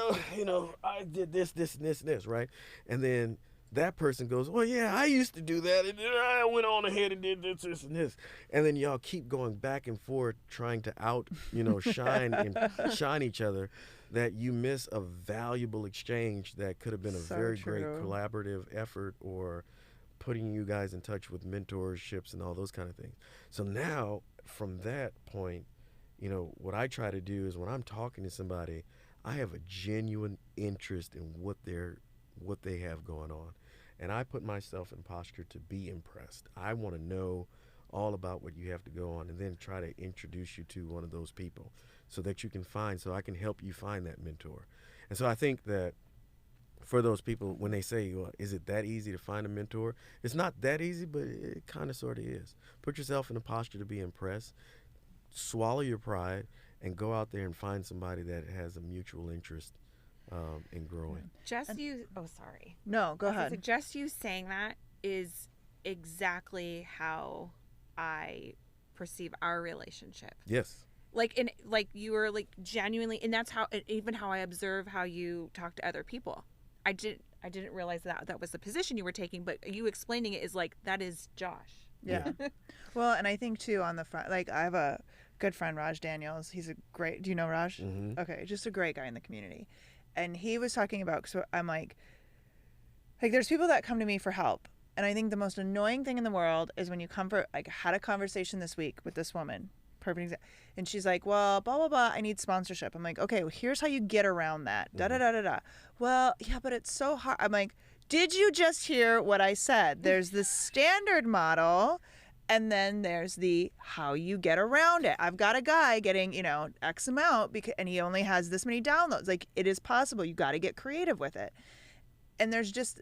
I did this, and this, right? And then that person goes, well, yeah, I used to do that, and then I went on ahead and did this, and this. And then y'all keep going back and forth trying to shine and shine each other, that you miss a valuable exchange that could have been a very great collaborative effort or putting you guys in touch with mentorships and all those kind of things. So now, from that point, you know, what I try to do is when I'm talking to somebody, I have a genuine interest in what they have going on. And I put myself in posture to be impressed. I want to know all about what you have to go on, and then try to introduce you to one of those people so that you can find, so I can help you find that mentor. And so I think that for those people, when they say, well, is it that easy to find a mentor? It's not that easy, but it kind of sort of is. Put yourself in a posture to be impressed, swallow your pride, and go out there and find somebody that has a mutual interest in growing. Sorry. No, go ahead. Just you saying that is exactly how I perceive our relationship. Yes. Like you were like genuinely, and that's how, even how I observe how you talk to other people. I didn't realize that was the position you were taking, but you explaining it is like, that is Josh. Yeah. Well, and I think too on the front, like I have a good friend, Raj Daniels. He's a great, do you know Raj? Mm-hmm. Okay. Just a great guy in the community. And he was talking about, so I'm like there's people that come to me for help. And I think the most annoying thing in the world is when you come for, like, had a conversation this week with this woman, perfect example, and she's like, well, blah, blah, blah, I need sponsorship. I'm like, okay, well, here's how you get around that. Da, da, da, da, da. Well, yeah, but it's so hard. I'm like, did you just hear what I said? There's the standard model, and then there's the how you get around it. I've got a guy getting, you know, X amount, and he only has this many downloads. Like, it is possible. You got to get creative with it. And there's just,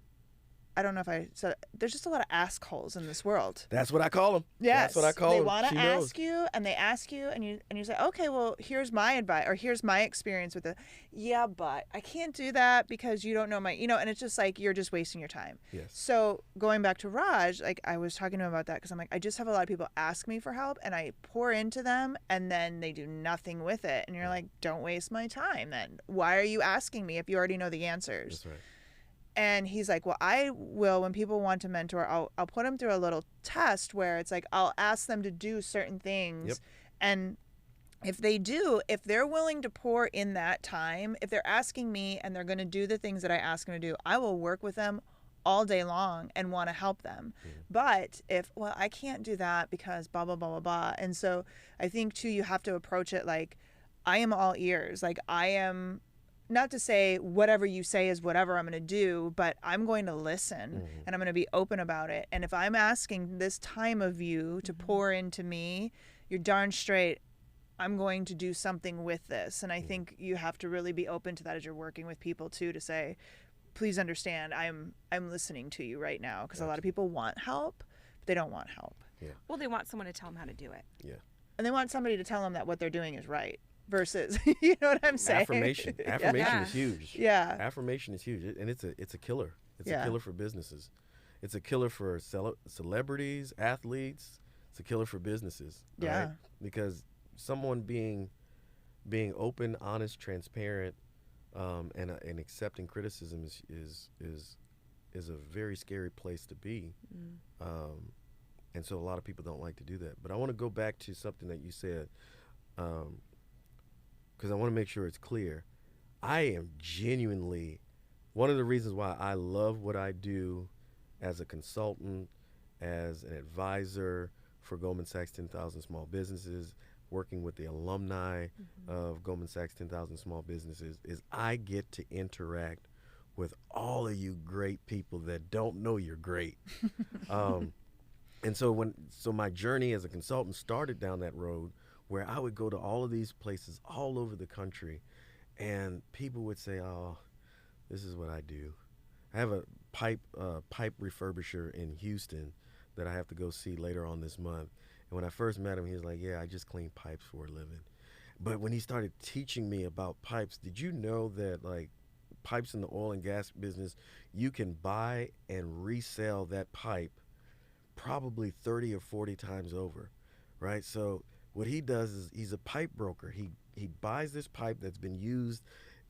I don't know if I said, there's just a lot of assholes in this world. That's what I call them. Yes. That's what I call them. They want to ask you, and they ask you, and you say, okay, well, here's my advice, or here's my experience with it. Yeah, but I can't do that because you don't know my, you know, and it's just like, you're just wasting your time. Yes. So going back to Raj, like I was talking to him about that because I'm like, I just have a lot of people ask me for help, and I pour into them, and then they do nothing with it. And you're like, don't waste my time then. Why are you asking me if you already know the answers? That's right. And he's like, well, I will, when people want to mentor, I'll put them through a little test where it's like, I'll ask them to do certain things. Yep. And if they do, if they're willing to pour in that time, if they're asking me and they're going to do the things that I ask them to do, I will work with them all day long and want to help them. But if, well, I can't do that because blah, blah, blah, blah, blah. And so I think too, you have to approach it like, I am all ears. Like I am, not to say whatever you say is whatever I'm going to do, but I'm going to listen and I'm going to be open about it. And if I'm asking this time of you to pour into me, you're darn straight, I'm going to do something with this. And I think you have to really be open to that as you're working with people too, to say, please understand, I'm listening to you right now. Because a lot of people want help, but they don't want help. Yeah. Well, they want someone to tell them how to do it. Yeah. And they want somebody to tell them that what they're doing is right. Versus, you know what I'm saying? Affirmation is huge. Yeah. Affirmation is huge, and it's a killer. It's Yeah. a killer for businesses. It's a killer for celebrities, athletes. It's a killer for businesses. Yeah. Right? Because someone being open, honest, transparent, and accepting criticism is a very scary place to be. And so a lot of people don't like to do that. But I want to go back to something that you said. Because I want to make sure it's clear. I am genuinely, one of the reasons why I love what I do as a consultant, as an advisor for Goldman Sachs 10,000 Small Businesses, working with the alumni of Goldman Sachs 10,000 Small Businesses, is I get to interact with all of you great people that don't know you're great. And so my journey as a consultant started down that road, where I would go to all of these places all over the country, and people would say, oh, this is what I do. I have a pipe refurbisher in Houston that I have to go see later on this month. And when I first met him, he was like, yeah, I just clean pipes for a living. But when he started teaching me about pipes, did you know that, like, pipes in the oil and gas business, you can buy and resell that pipe probably 30 or 40 times over, right? So what he does is he's a pipe broker. He buys this pipe that's been used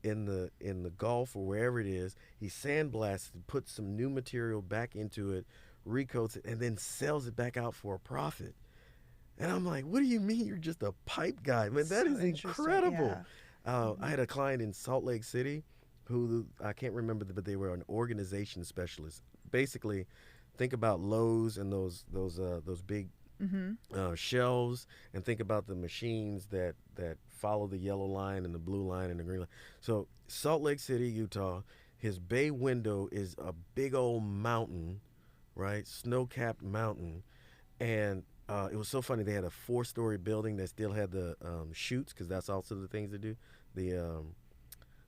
in the Gulf or wherever it is. He sandblasts it, puts some new material back into it, recoats it, and then sells it back out for a profit. And I'm like, what do you mean you're just a pipe guy? Man, that is incredible. Yeah. I had a client in Salt Lake City who, I can't remember, but they were an organization specialist. Basically, think about Lowe's and those big shelves, and think about the machines that follow the yellow line and the blue line and the green line. So Salt Lake City, Utah, his bay window is a big old mountain, right? Snow-capped mountain. And it was so funny. They had a 4-story building that still had the chutes, because that's also the things they do, the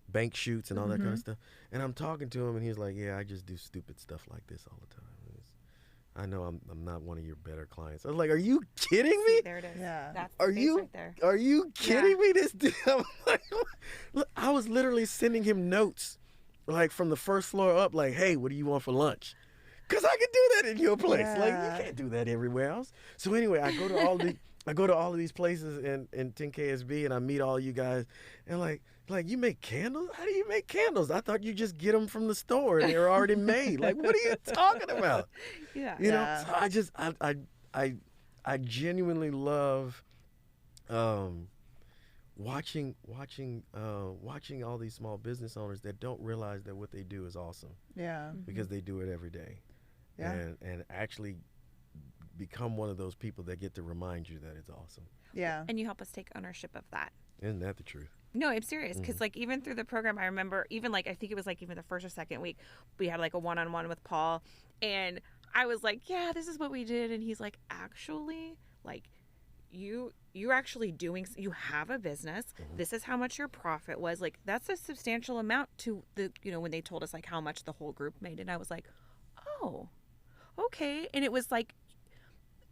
bank chutes and all that kind of stuff. And I'm talking to him, and he's like, yeah, I just do stupid stuff like this all the time. I know I'm not one of your better clients. I was like, are you kidding me? There it is. Yeah. That's Are the face you right there. are you kidding me? This dude, I'm like, look, I was literally sending him notes, like from the first floor up, like, hey, what do you want for lunch? Because I can do that in your place. Like, you can't do that everywhere else. So anyway, I go to all of these places in 10KSB, and I meet all you guys, and like you make candles? How do you make candles? I thought you just get them from the store and they're already made. Like, what are you talking about? Yeah. You know, so I genuinely love watching all these small business owners that don't realize that what they do is awesome. Yeah. Because they do it every day. Yeah. And actually become one of those people that get to remind you that it's awesome. Yeah. And you help us take ownership of that. Isn't that the truth? No, I'm serious. Because like even through the program, I remember even like, I think it was like even the first or second week, we had like a one-on-one with Paul, and I was like, yeah, this is what we did. And he's like, actually, like you're actually doing, you have a business. This is how much your profit was. Like, that's a substantial amount to the, you know, when they told us like how much the whole group made. And I was like, oh, okay. And it was like,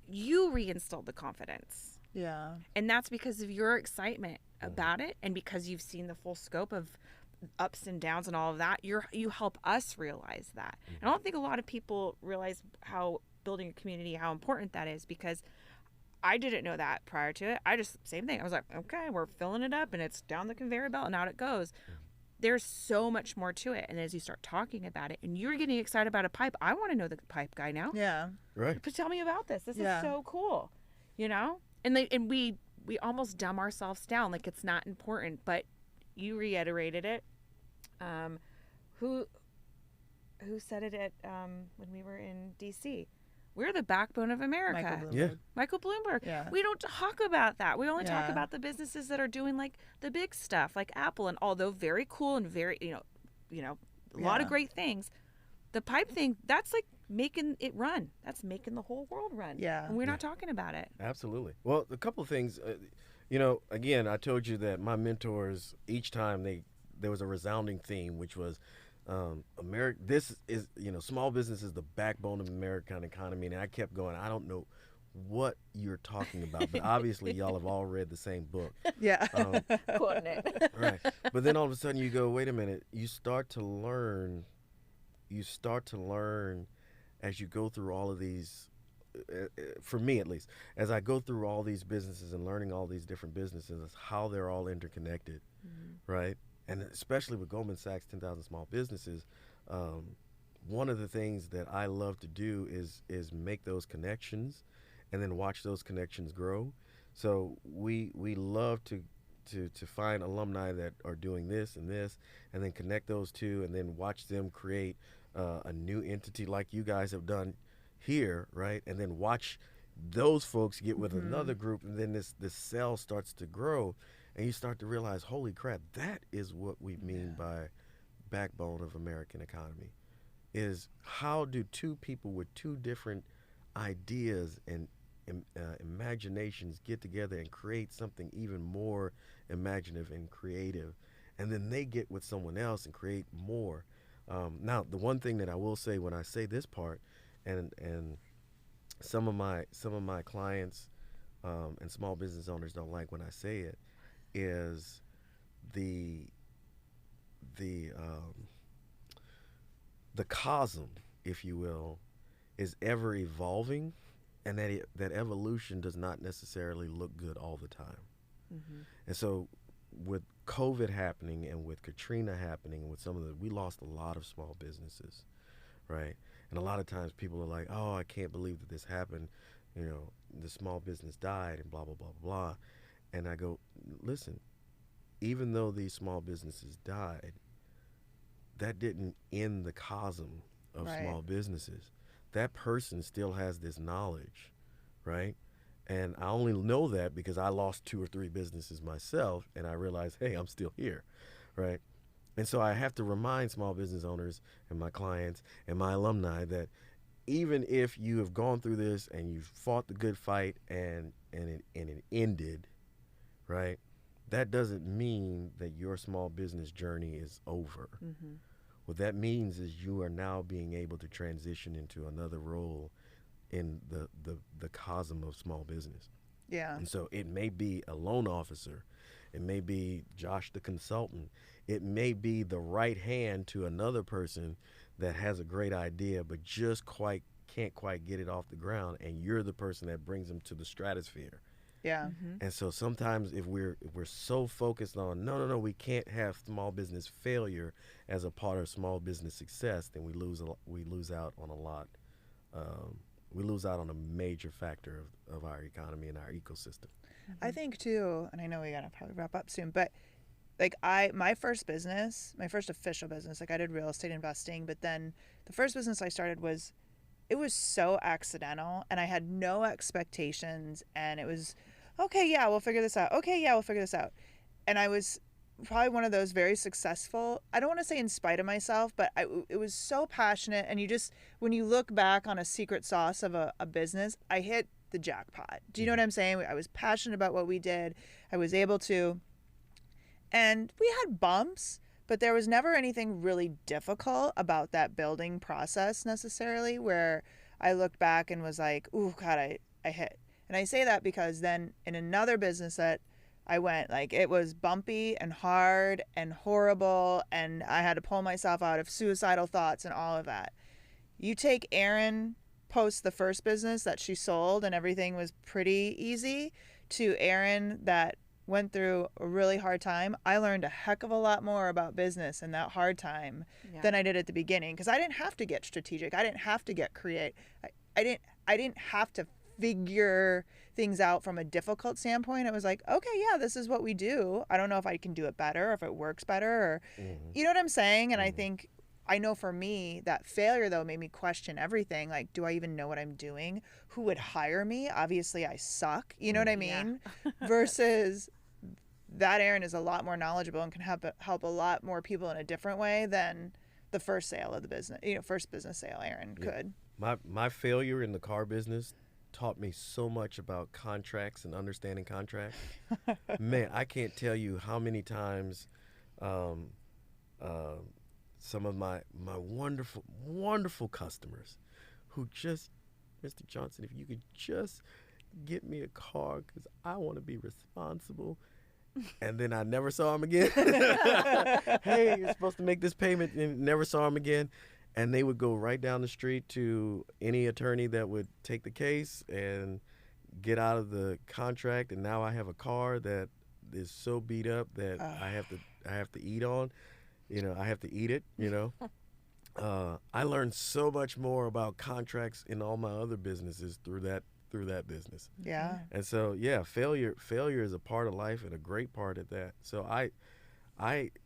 you reinstilled the confidence. Yeah. And that's because of your excitement about it, and because you've seen the full scope of ups and downs and all of that. You help us realize that. And I don't think a lot of people realize how building a community, how important that is, because I didn't know that prior to it. I just, same thing. I was like, okay, we're filling it up and it's down the conveyor belt and out it goes. There's so much more to it. And as you start talking about it and you're getting excited about a pipe, I want to know the pipe guy now. Yeah. Right. But tell me about this. This is so cool. You know? And we almost dumb ourselves down like it's not important, but you reiterated it. Who said it at when we were in DC? We're the backbone of America. Michael Bloomberg. Yeah. We don't talk about that. We only talk about the businesses that are doing like the big stuff, like Apple, and although very cool and very, you know, a lot of great things. The pipe thing, that's like making it run. That's making the whole world run. Yeah. And we're not talking about it. Absolutely. Well, a couple of things. You know, again, I told you that my mentors, each time there was a resounding theme, which was America. This is, you know, small business is the backbone of the American economy. And I kept going, I don't know what you're talking about, but obviously y'all have all read the same book. Yeah. Quoting it. Right. But then all of a sudden you go, wait a minute. You start to learn as you go through all of these, for me at least, as I go through all these businesses and learning all these different businesses, how they're all interconnected, right? And especially with Goldman Sachs 10,000 Small Businesses, one of the things that I love to do is make those connections and then watch those connections grow. So we love to find alumni that are doing this and this, and then connect those two, and then watch them create a new entity like you guys have done here, right? And then watch those folks get with another group, and then this cell starts to grow, and you start to realize, holy crap, that is what we mean by backbone of American economy. Is how do two people with two different ideas and imaginations get together and create something even more imaginative and creative, and then they get with someone else and create more. Now, the one thing that I will say when I say this part, and some of my clients and small business owners don't like when I say it, is the cosm, if you will, is ever evolving, and that evolution does not necessarily look good all the time. And so with COVID happening and with Katrina happening and with we lost a lot of small businesses, right? And a lot of times people are like, oh, I can't believe that this happened. You know, the small business died and blah, blah, blah, blah. And I go, listen, even though these small businesses died, that didn't end the cosm of small businesses. that person still has this knowledge, right? And I only know that because I lost 2 or 3 businesses myself, and I realized, hey, I'm still here, right? And so I have to remind small business owners and my clients and my alumni that even if you have gone through this and you've fought the good fight and it ended, right? That doesn't mean that your small business journey is over. Mm-hmm. What that means is you are now being able to transition into another role in the cosm of small business. Yeah. And so it may be a loan officer. It may be Josh the consultant. It may be the right hand to another person that has a great idea but just can't quite get it off the ground, and you're the person that brings them to the stratosphere. Yeah. Mm-hmm. And so sometimes if we're so focused on no, we can't have small business failure as a part of small business success, then we lose out on a lot. We lose out on a major factor of our economy and our ecosystem. I think too, and I know we gotta probably wrap up soon, but like my first official business, like I did real estate investing, but then the first business I started was so accidental, and I had no expectations, and it was, okay, yeah, we'll figure this out. Okay, yeah, we'll figure this out. And I was probably one of those very successful, I don't want to say in spite of myself, but it was so passionate, and when you look back on a secret sauce of a business, I hit the jackpot. Do you know what I'm saying? I was passionate about what we did. I was able to, and we had bumps, but there was never anything really difficult about that building process necessarily where I looked back and was like, ooh, God, I hit. And I say that because then in another business that I went, like, it was bumpy and hard and horrible, and I had to pull myself out of suicidal thoughts and all of that. You take Erin post the first business that she sold and everything was pretty easy to Erin that went through a really hard time. I learned a heck of a lot more about business in that hard time than I did at the beginning, because I didn't have to get strategic. I didn't have to get creative. I didn't have to figure things out from a difficult standpoint. It was like, okay, yeah, this is what we do. I don't know if I can do it better, or if it works better, or you know what I'm saying? And I know for me, that failure, though, made me question everything. Like, do I even know what I'm doing? Who would hire me? Obviously, I suck. You know what I mean? Yeah. Versus that Erin is a lot more knowledgeable and can help a lot more people in a different way than the first sale of the business, first business sale Erin could. My failure in the car business taught me so much about contracts and understanding contracts. Man, I can't tell you how many times some of my wonderful, wonderful customers who just, Mr. Johnson, if you could just get me a car because I want to be responsible. And then I never saw him again. Hey, you're supposed to make this payment, and never saw him again. And they would go right down the street to any attorney that would take the case and get out of the contract. And now I have a car that is so beat up that I have to eat on. I have to eat it, I learned so much more about contracts in all my other businesses through that business. Yeah. And so, yeah, failure is a part of life, and a great part of that. So I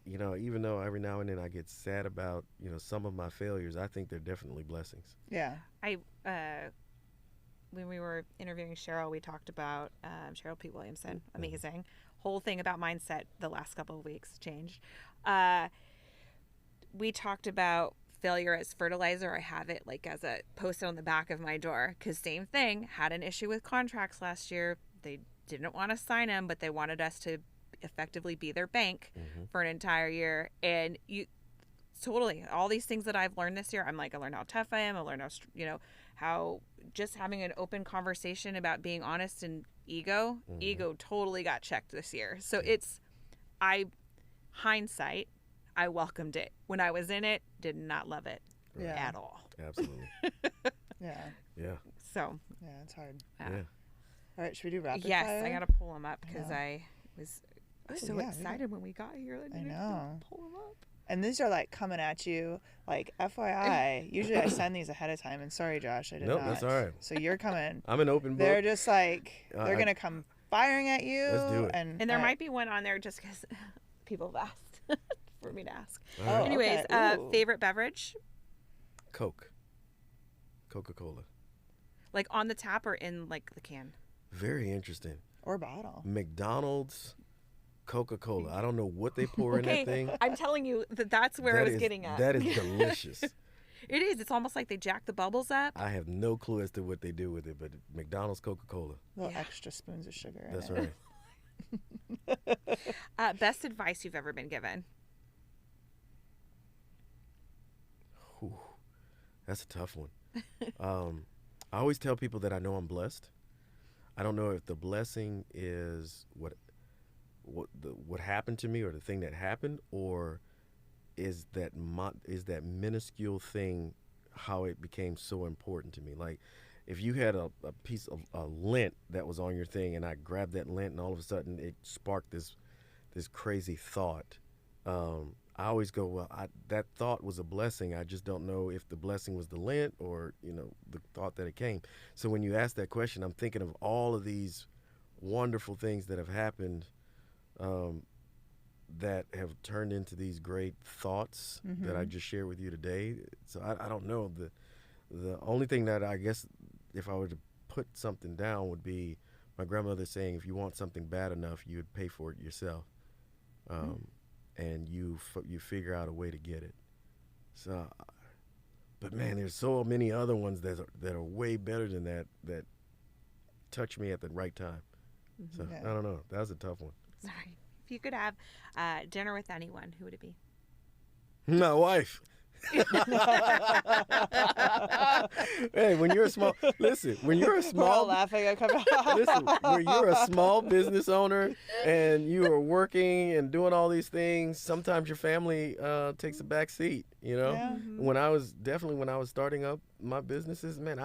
even though every now and then I get sad about, some of my failures, I think they're definitely blessings. Yeah. When we were interviewing Cheryl, we talked about Cheryl P. Williamson, amazing. Whole thing about mindset the last couple of weeks changed. We talked about failure as fertilizer. I have it like as a post-it on the back of my door, because same thing, had an issue with contracts last year. They didn't want to sign them, but they wanted us to effectively be their bank for an entire year. And totally, all these things that I've learned this year, I learned how tough I am. I learned how, how just having an open conversation about being honest and ego totally got checked this year. So hindsight, I welcomed it. When I was in it, did not love it at all. Absolutely. Yeah. Yeah. So. Yeah, it's hard. Yeah. All right, should we do rapid fire? Yes, I got to pull them up because I was so excited when we got here. I know. Pull them up. And these are coming at you, FYI. Usually I send these ahead of time, and sorry, Josh, I did not. Nope, that's all right. So you're coming. I'm an open book. They're just they're going to come firing at you. Let's do it. And there might be one on there just because people have asked for me to ask. Right. Anyways, favorite beverage? Coke. Coca-Cola. Like on the tap or in like the can? Very interesting. Or bottle. McDonald's Coca-Cola. I don't know what they pour in that thing. I'm telling you that's where I was getting at. That is delicious. It is. It's almost like they jack the bubbles up. I have no clue as to what they do with it, but McDonald's Coca-Cola. Little extra spoons of sugar in That's it. right. Best advice you've ever been given? Whew, that's a tough one. I always tell people that I know I'm blessed. I don't know if the blessing is what happened to me or the thing that happened, or is that minuscule thing how it became so important to me. Like if you had a piece of a lint that was on your thing and I grabbed that lint and all of a sudden it sparked this crazy thought. I always go, well, that thought was a blessing. I just don't know if the blessing was the lint or, the thought that it came. So when you ask that question, I'm thinking of all of these wonderful things that have happened that have turned into these great thoughts that I just shared with you today. So I don't know. The only thing that I guess if I were to put something down would be my grandmother saying, if you want something bad enough, you would pay for it yourself. And you figure out a way to get it. So, but man, there's so many other ones that are way better than that touch me at the right time. So I don't know. That was a tough one. Sorry. If you could have dinner with anyone, who would it be? My wife. Hey, when you're a small We're all laughing. when you're a small business owner and you are working and doing all these things, sometimes your family takes a back seat. Yeah. When I was starting up my businesses, man,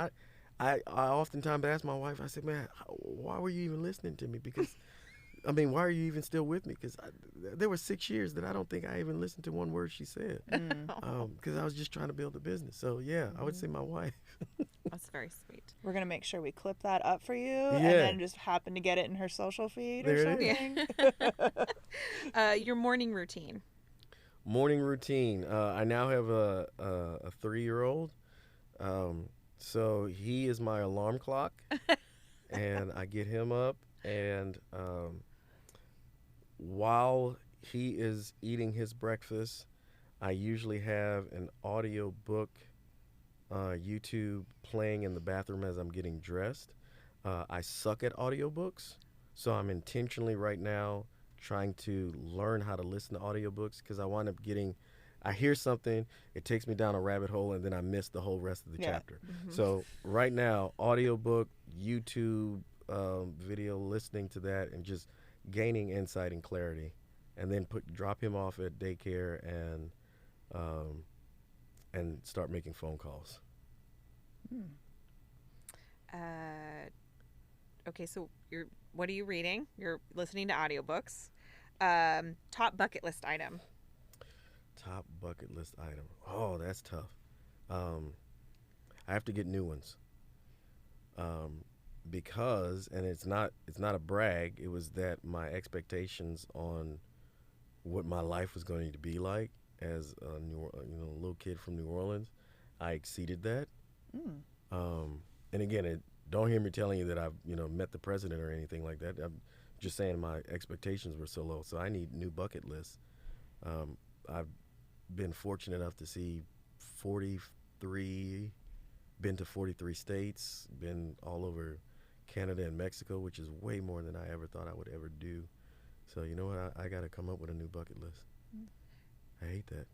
I oftentimes ask my wife, I said, man, why were you even listening to me? Because why are you even still with me? Because there were 6 years that I don't think I even listened to one word she said. Because I was just trying to build a business. So, yeah, I would say my wife. That's very sweet. We're going to make sure we clip that up for you and Yeah. then just happen to get it in her social feed or There it something. Your morning routine. Morning routine. I now have a 3-year-old. So he is my alarm clock. And I get him up. And while he is eating his breakfast, I usually have an audio book, YouTube playing in the bathroom as I'm getting dressed. I suck at audiobooks, so I'm intentionally right now trying to learn how to listen to audiobooks because I wind up I hear something, it takes me down a rabbit hole, and then I miss the whole rest of the chapter. So right now, audiobook, YouTube, video, listening to that, and just gaining insight and clarity, and then drop him off at daycare and start making phone calls. Okay, so what are you reading? You're listening to audiobooks. Top bucket list item. Top bucket list item. Oh, that's tough. I have to get new ones. Because, and it's not a brag, it was that my expectations on what my life was going to be like as a little kid from New Orleans, I exceeded that. And again, don't hear me telling you that I've met the president or anything like that. I'm just saying my expectations were so low. So I need new bucket lists. I've been fortunate enough to see 43, been to 43 states, been all over Canada and Mexico, which is way more than I ever thought I would ever do. So you know what? I got to come up with a new bucket list. I hate that.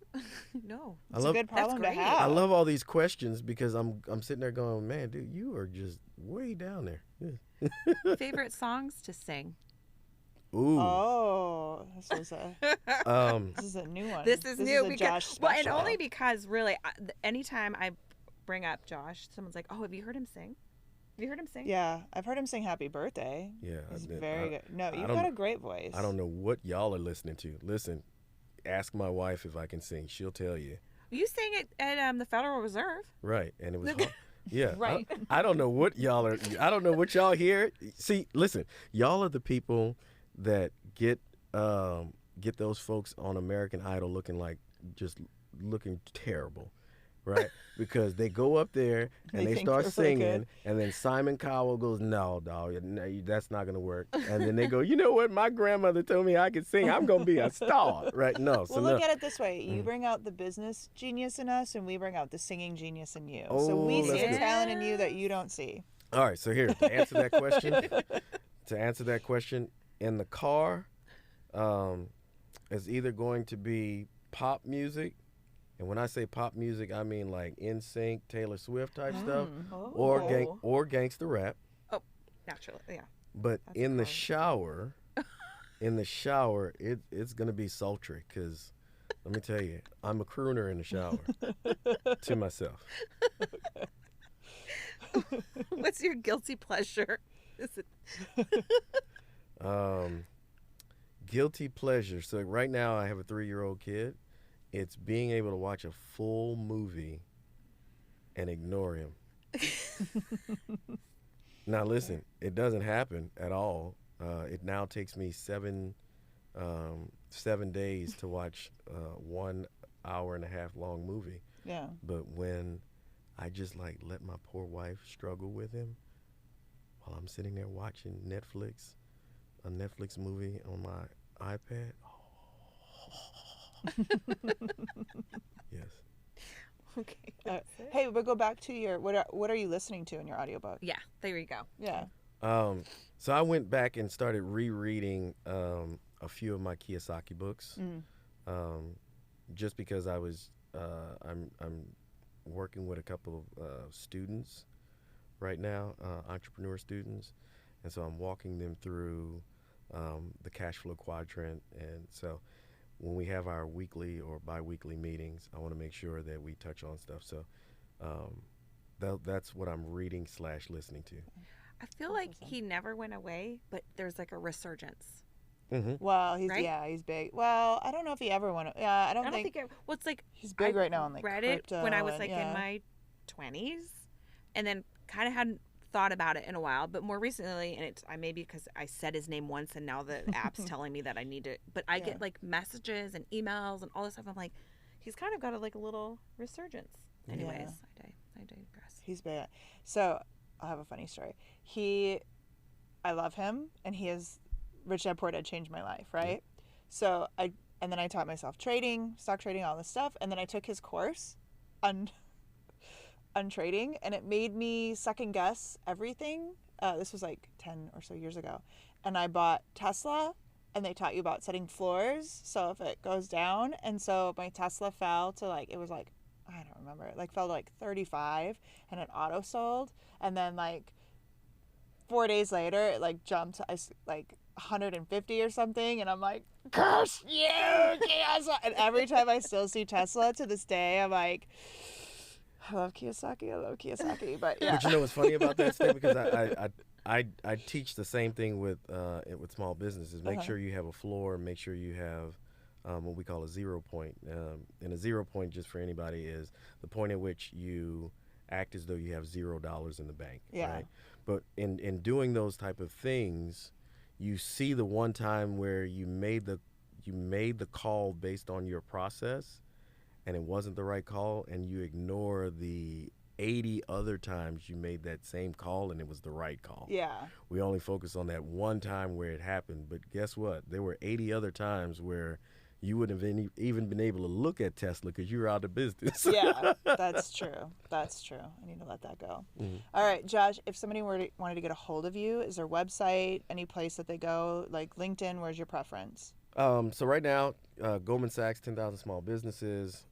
No, it's a good problem to have. I love all these questions because I'm sitting there going, man, dude, you are just way down there. Yeah. Favorite songs to sing? Ooh. Oh, this is a new one. This is new a because Josh special. and only because really, anytime I bring up Josh, someone's like, "Oh, have you heard him sing? Have you heard him sing?" Yeah, I've heard him sing "Happy Birthday." Yeah, he's very good. No, you've got a great voice. I don't know what y'all are listening to. Listen, ask my wife if I can sing. She'll tell you. You sang it at the Federal Reserve. Right, and it was yeah. Right. I don't know what y'all are. I don't know what y'all hear. See, listen, y'all are the people that get those folks on American Idol looking terrible, right? Because they go up there and they think start they're really singing, good. and then Simon Cowell goes, "No, dog, no, that's not gonna work." And then they go, "You know what? My grandmother told me I could sing. I'm gonna be a star, right?" No, so Well, no. look at it this way. You bring out the business genius in us, and we bring out the singing genius in you. Oh, so we see that's a good. talent in you that you don't see. All right, so here to answer that question, in the car, it's either going to be pop music, and when I say pop music, I mean like NSYNC, Taylor Swift type stuff, or gangsta rap. Oh, naturally, yeah. But in the shower, it's gonna be sultry, because let me tell you, I'm a crooner in the shower to myself. What's your guilty pleasure? Is it... Guilty pleasure. So right now I have a 3-year-old kid. It's being able to watch a full movie and ignore him. Now listen, it doesn't happen at all. It now takes me 7 days to watch 1 hour and a half long movie. Yeah. But when I just like let my poor wife struggle with him while I'm sitting there watching a Netflix movie on my iPad. Yes. Okay. Hey, but go back to your what are you listening to in your audiobook? Yeah, there you go. Yeah. So I went back and started rereading a few of my Kiyosaki books, just because I was I'm working with a couple of students right now, entrepreneur students, and so I'm walking them through the cash flow quadrant. And so when we have our weekly or bi-weekly meetings, I want to make sure that we touch on stuff. So that's what I'm reading / listening to. I feel like he never went away, but there's like a resurgence. Mm-hmm. Well, he's Right? he's big. Well, I don't know if he ever went. Yeah, I don't think well, it's like he's big I right now on like read it crypto when I was and- like yeah. in my 20s, and then kind of hadn't thought about it in a while. But more recently, and I maybe because I said his name once, and now the app's telling me that I need to. But I get like messages and emails and all this stuff. I'm like, he's kind of got a little resurgence. Anyways, I digress. He's big. So I'll have a funny story. I love him, and he is Rich Dad Poor Dad changed my life, right? So and then I taught myself trading, stock trading, all this stuff, and then I took his course on trading, and it made me second guess everything. This was like 10 or so years ago, and I bought Tesla, and they taught you about setting floors, so if it goes down, and so my Tesla fell to like, it was like, I don't remember, it like fell to like 35, and it auto sold, and then like 4 days later it like jumped to like 150 or something, and I'm like, curse you, Tesla. And every time I still see Tesla to this day, I'm like, I love Kiyosaki, but yeah. But you know what's funny about that, Steve? Because I teach the same thing with small businesses. Make sure you have a floor. Make sure you have what we call a 0 point. And a 0 point, just for anybody, is the point at which you act as though you have $0 in the bank. Yeah. Right? But in doing those type of things, you see the one time where you made the call based on your process, and it wasn't the right call, and you ignore the 80 other times you made that same call and it was the right call. Yeah. We only focus on that one time where it happened, but guess what? There were 80 other times where you wouldn't have even been able to look at Tesla because you were out of business. Yeah, that's true. That's true. I need to let that go. Mm-hmm. All right, Josh, if somebody wanted to get a hold of you, is there a website, any place that they go, like LinkedIn, where's your preference? So right now, Goldman Sachs, 10,000 Small Businesses.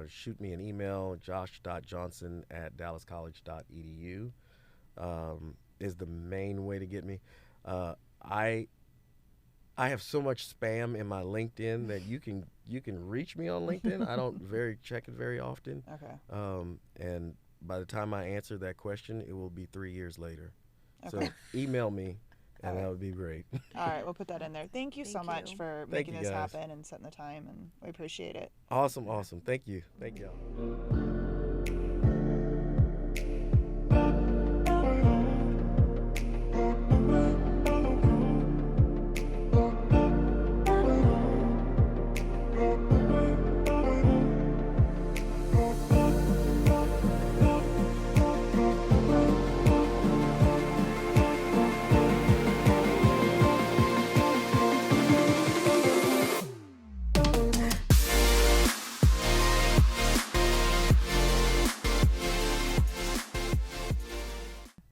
Shoot me an email, josh.johnson@dallascollege.edu is the main way to get me. I have so much spam in my LinkedIn that you can reach me on LinkedIn. I don't check it very often. Okay. And by the time I answer that question, it will be 3 years later. Okay. So email me, and that would be great. All right, we'll put that in there. Thank you so much for making you, this guys. happen and setting the time, and we appreciate it. Awesome. Thank you. Thank y'all.